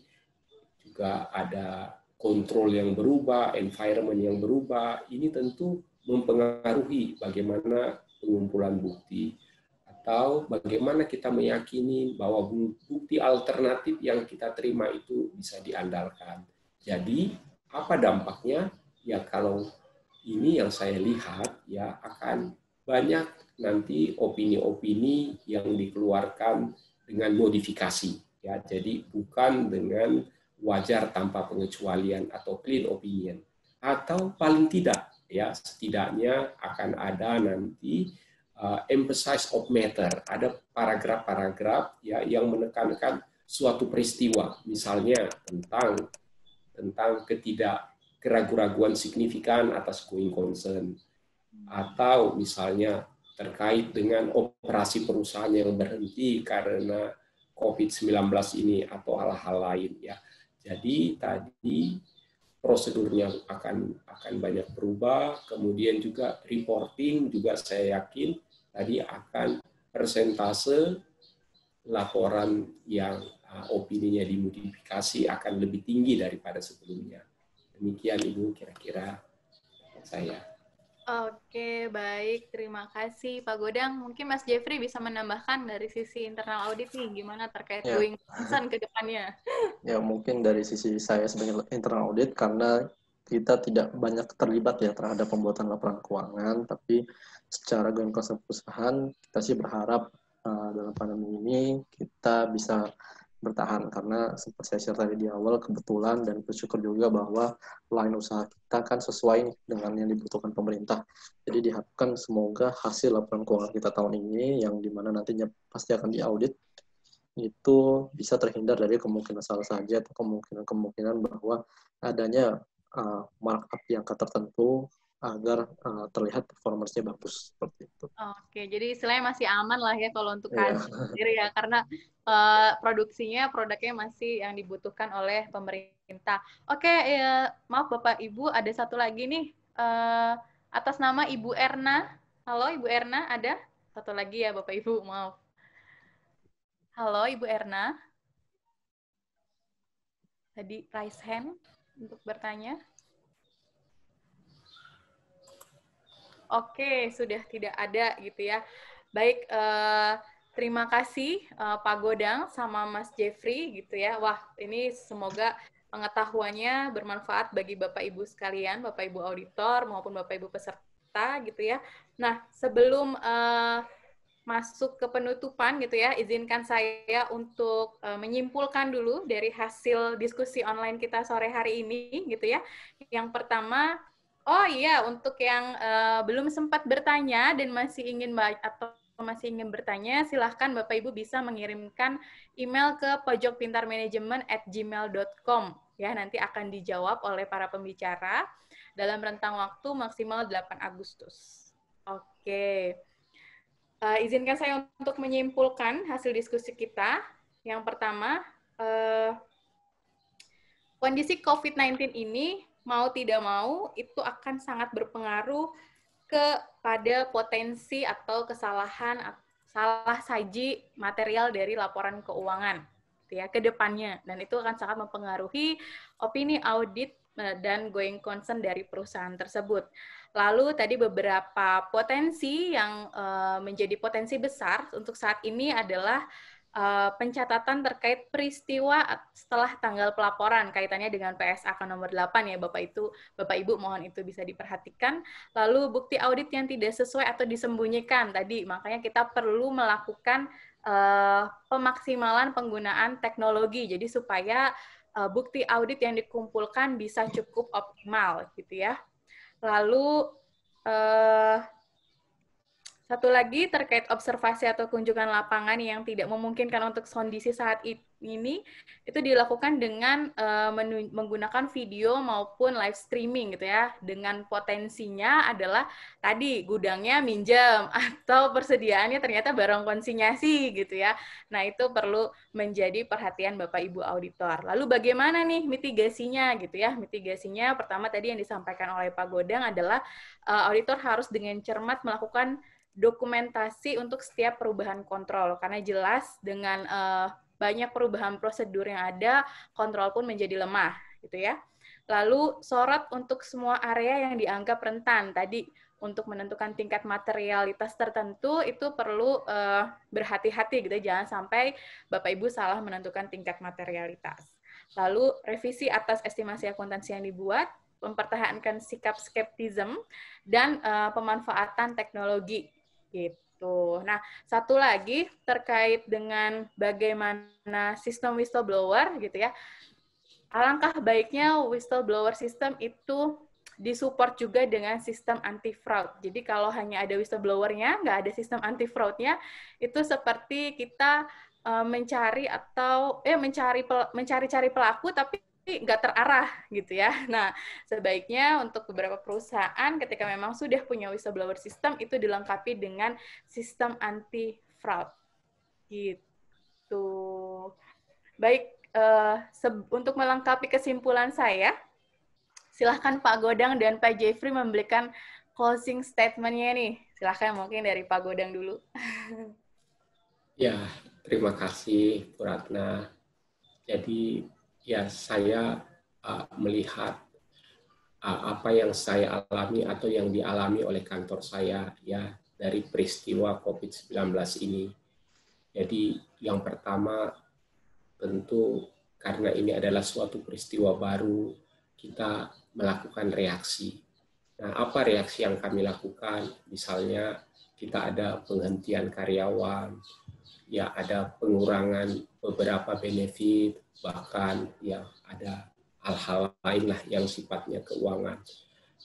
Juga ada kontrol yang berubah, environment yang berubah. Ini tentu mempengaruhi bagaimana pengumpulan bukti, atau bagaimana kita meyakini bahwa bukti alternatif yang kita terima itu bisa diandalkan. Jadi apa dampaknya? Ya kalau ini yang saya lihat ya akan banyak nanti opini-opini yang dikeluarkan dengan modifikasi ya. Jadi bukan dengan wajar tanpa pengecualian atau clean opinion, atau paling tidak ya setidaknya akan ada nanti emphasize of matter, ada paragraf-paragraf ya yang menekankan suatu peristiwa, misalnya tentang keraguan signifikan atas going concern, atau misalnya terkait dengan operasi perusahaan yang berhenti karena COVID-19 ini atau hal-hal lain ya. Jadi tadi prosedurnya akan banyak berubah, kemudian juga reporting juga saya yakin tadi akan persentase laporan yang opininya dimodifikasi akan lebih tinggi daripada sebelumnya. Demikian Ibu kira-kira saya. Oke, baik. Terima kasih Pak Godang. Mungkin Mas Jeffrey bisa menambahkan dari sisi internal audit nih, gimana terkait going concern ke depannya? Ya, mungkin dari sisi saya sebagai internal audit, karena kita tidak banyak terlibat ya terhadap pembuatan laporan keuangan, tapi secara going concern perusahaan, kita sih berharap dalam pandemi ini kita bisa bertahan, karena seperti saya share tadi di awal, kebetulan dan bersyukur juga bahwa line usaha kita kan sesuai dengan yang dibutuhkan pemerintah. Jadi diharapkan semoga hasil laporan keuangan kita tahun ini, yang dimana nantinya pasti akan diaudit, itu bisa terhindar dari kemungkinan salah saja atau kemungkinan bahwa adanya markup yang tertentu agar terlihat performance-nya bagus seperti itu. Oke, jadi istilahnya masih aman lah ya kalau untuk kalian sendiri ya, karena produknya masih yang dibutuhkan oleh pemerintah. Oke, maaf Bapak Ibu, ada satu lagi nih atas nama Ibu Erna. Halo Ibu Erna, ada satu lagi ya Bapak Ibu, maaf. Halo Ibu Erna. Tadi raise hand untuk bertanya. Oke, sudah tidak ada gitu ya. Baik, terima kasih Pak Godang sama Mas Jeffrey gitu ya. Wah, ini semoga pengetahuannya bermanfaat bagi Bapak Ibu sekalian, Bapak Ibu auditor maupun Bapak Ibu peserta gitu ya. Nah, sebelum masuk ke penutupan gitu ya, izinkan saya untuk menyimpulkan dulu dari hasil diskusi online kita sore hari ini gitu ya. Yang pertama, oh iya, untuk yang belum sempat bertanya dan masih ingin bertanya, silahkan Bapak Ibu bisa mengirimkan email ke pojokpintarmanajemen@gmail.com ya, nanti akan dijawab oleh para pembicara dalam rentang waktu maksimal 8 Agustus. Oke. Izinkan saya untuk menyimpulkan hasil diskusi kita. Yang pertama, kondisi COVID-19 ini mau tidak mau itu akan sangat berpengaruh kepada potensi atau kesalahan, salah saji material dari laporan keuangan ya, ke depannya. Dan itu akan sangat mempengaruhi opini audit dan going concern dari perusahaan tersebut. Lalu tadi beberapa potensi yang menjadi potensi besar untuk saat ini adalah pencatatan terkait peristiwa setelah tanggal pelaporan kaitannya dengan PSAK nomor 8 ya Bapak Ibu mohon itu bisa diperhatikan. Lalu bukti audit yang tidak sesuai atau disembunyikan tadi, makanya kita perlu melakukan pemaksimalan penggunaan teknologi jadi supaya bukti audit yang dikumpulkan bisa cukup optimal gitu ya. Lalu satu lagi terkait observasi atau kunjungan lapangan yang tidak memungkinkan untuk kondisi saat ini, itu dilakukan dengan menggunakan video maupun live streaming gitu ya, dengan potensinya adalah tadi gudangnya minjam atau persediaannya ternyata barang konsinyasi gitu ya. Nah itu perlu menjadi perhatian Bapak Ibu auditor. Lalu bagaimana nih mitigasinya gitu ya? Mitigasinya pertama tadi yang disampaikan oleh Pak Godang adalah auditor harus dengan cermat melakukan dokumentasi untuk setiap perubahan kontrol, karena jelas dengan banyak perubahan prosedur yang ada, kontrol pun menjadi lemah, gitu ya. Lalu sorot untuk semua area yang dianggap rentan. Tadi untuk menentukan tingkat materialitas tertentu itu perlu berhati-hati gitu, jangan sampai Bapak Ibu salah menentukan tingkat materialitas. Lalu revisi atas estimasi akuntansi yang dibuat, mempertahankan sikap skeptism dan pemanfaatan teknologi gitu. Nah, satu lagi terkait dengan bagaimana sistem whistleblower gitu ya. Alangkah baiknya whistleblower system itu disupport juga dengan sistem anti-fraud. Jadi kalau hanya ada whistleblower-nya, nggak ada sistem anti-fraud-nya, itu seperti kita mencari mencari-cari pelaku tapi nggak terarah gitu ya. Nah, sebaiknya untuk beberapa perusahaan ketika memang sudah punya whistleblower system itu dilengkapi dengan sistem anti-fraud gitu. Baik, untuk melengkapi kesimpulan saya, silahkan Pak Godang dan Pak Jeffrey memberikan closing statement-nya nih. Silahkan mungkin dari Pak Godang dulu. Ya, terima kasih Bu Ratna. Jadi ya saya melihat apa yang saya alami atau yang dialami oleh kantor saya ya dari peristiwa COVID-19 ini. Jadi yang pertama tentu karena ini adalah suatu peristiwa baru, kita melakukan reaksi. Nah, apa reaksi yang kami lakukan? Misalnya kita ada penghentian karyawan, ya ada pengurangan beberapa benefit, bahkan ya ada hal-hal lain lah yang sifatnya keuangan.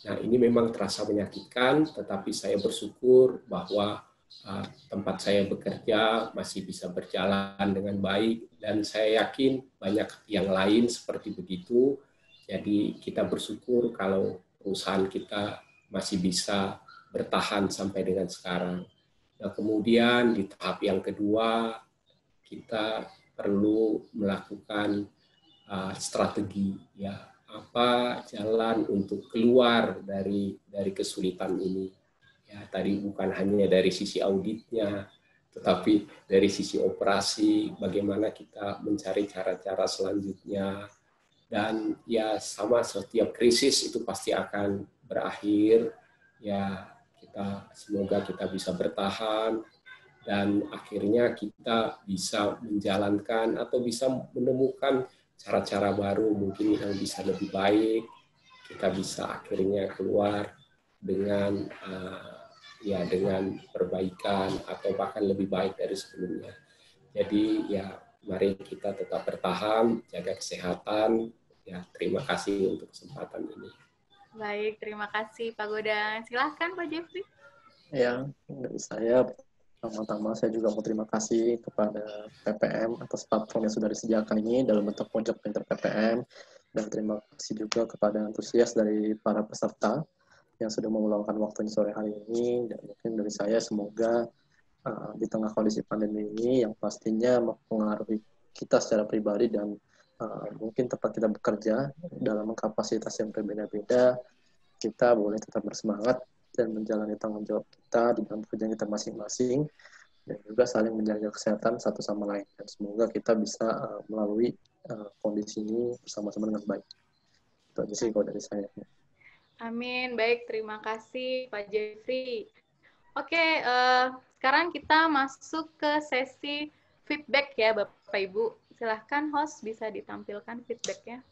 Nah, ini memang terasa menyakitkan, tetapi saya bersyukur bahwa tempat saya bekerja masih bisa berjalan dengan baik, dan saya yakin banyak yang lain seperti begitu. Jadi kita bersyukur kalau perusahaan kita masih bisa bertahan sampai dengan sekarang. Nah, kemudian di tahap yang kedua, kita perlu melakukan strategi, ya apa jalan untuk keluar dari kesulitan ini. Ya, tadi bukan hanya dari sisi auditnya, tetapi dari sisi operasi, bagaimana kita mencari cara-cara selanjutnya. Dan ya sama setiap krisis itu pasti akan berakhir. Ya, semoga kita bisa bertahan dan akhirnya kita bisa menjalankan atau bisa menemukan cara-cara baru mungkin yang bisa lebih baik. Kita bisa akhirnya keluar dengan dengan perbaikan atau bahkan lebih baik dari sebelumnya. Jadi ya mari kita tetap bertahan, jaga kesehatan. Ya, terima kasih untuk kesempatan ini. Baik, terima kasih Pak Godang. Silahkan Pak Jeffrey. Ya, dari saya pertama-tama saya juga mau terima kasih kepada PPM atas platform yang sudah disediakan ini dalam bentuk pojok pintar PPM, dan terima kasih juga kepada antusias dari para peserta yang sudah meluangkan waktunya sore hari ini. Dan mungkin dari saya semoga di tengah kondisi pandemi ini yang pastinya mempengaruhi kita secara pribadi dan mungkin tempat kita bekerja dalam kapasitas yang berbeda-beda, kita boleh tetap bersemangat dan menjalani tanggung jawab kita di dalam pekerjaan kita masing-masing, dan juga saling menjaga kesehatan satu sama lain. Dan semoga kita bisa melalui kondisi ini bersama-sama dengan baik. Itu aja sih kalau dari saya. Amin. Baik, terima kasih Pak Jeffrey. Oke, sekarang kita masuk ke sesi feedback ya Bapak Ibu. Silahkan host bisa ditampilkan feedbacknya.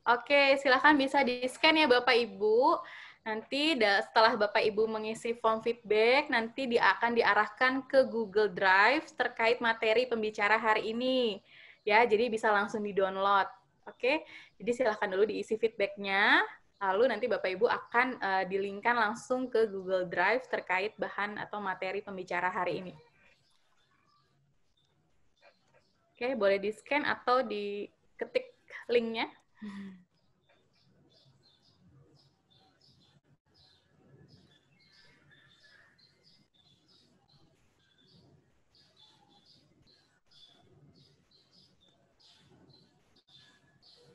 Oke, silahkan bisa di-scan ya Bapak Ibu. Nanti setelah Bapak Ibu mengisi form feedback, nanti akan diarahkan ke Google Drive terkait materi pembicara hari ini. Ya, jadi bisa langsung di-download. Oke, jadi silahkan dulu diisi feedback-nya, lalu nanti Bapak Ibu akan di-link-kan langsung ke Google Drive terkait bahan atau materi pembicara hari ini. Oke, boleh di-scan atau diketik link-nya.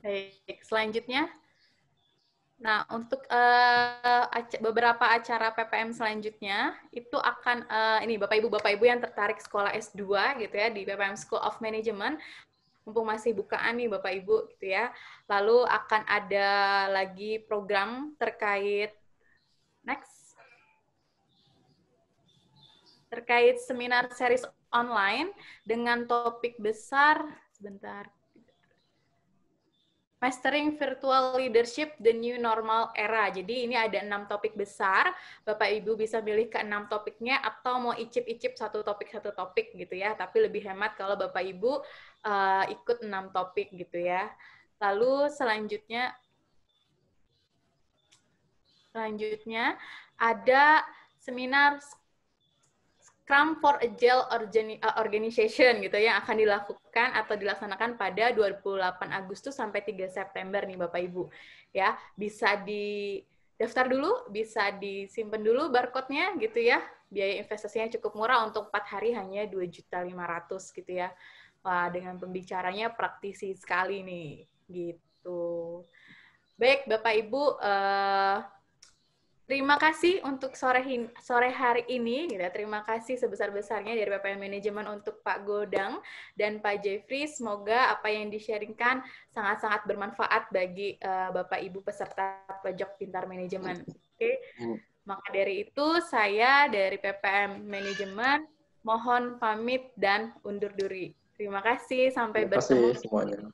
Baik, selanjutnya. Nah, untuk beberapa acara PPM selanjutnya, itu akan, ini Bapak Ibu yang tertarik sekolah S2 gitu ya, di PPM School of Management, mumpung masih bukaan nih Bapak Ibu gitu ya. Lalu akan ada lagi program terkait Next. Terkait seminar series online dengan topik besar, sebentar. Mastering Virtual Leadership, The New Normal Era. Jadi ini ada 6 topik besar. Bapak Ibu bisa milih ke 6 topiknya atau mau icip-icip satu topik gitu ya. Tapi lebih hemat kalau Bapak Ibu ikut 6 topik gitu ya. Lalu selanjutnya ada seminar Scrum for Agile Organization gitu yang akan dilakukan atau dilaksanakan pada 28 Agustus sampai 3 September nih Bapak Ibu. Ya, bisa daftar dulu, bisa disimpan dulu barcode-nya gitu ya. Biaya investasinya cukup murah untuk 4 hari hanya 2.500.000 gitu ya. Wah, dengan pembicaranya praktisi sekali nih gitu. Baik, Bapak Ibu, terima kasih untuk sore hari ini. Terima kasih sebesar-besarnya dari PPM Manajemen untuk Pak Godang dan Pak Jeffrey. Semoga apa yang di-sharingkan sangat-sangat bermanfaat bagi Bapak Ibu peserta Pojok Pintar Manajemen. Oke. Maka dari itu, saya dari PPM Manajemen mohon pamit dan undur diri. Terima kasih. Sampai bertemu semuanya.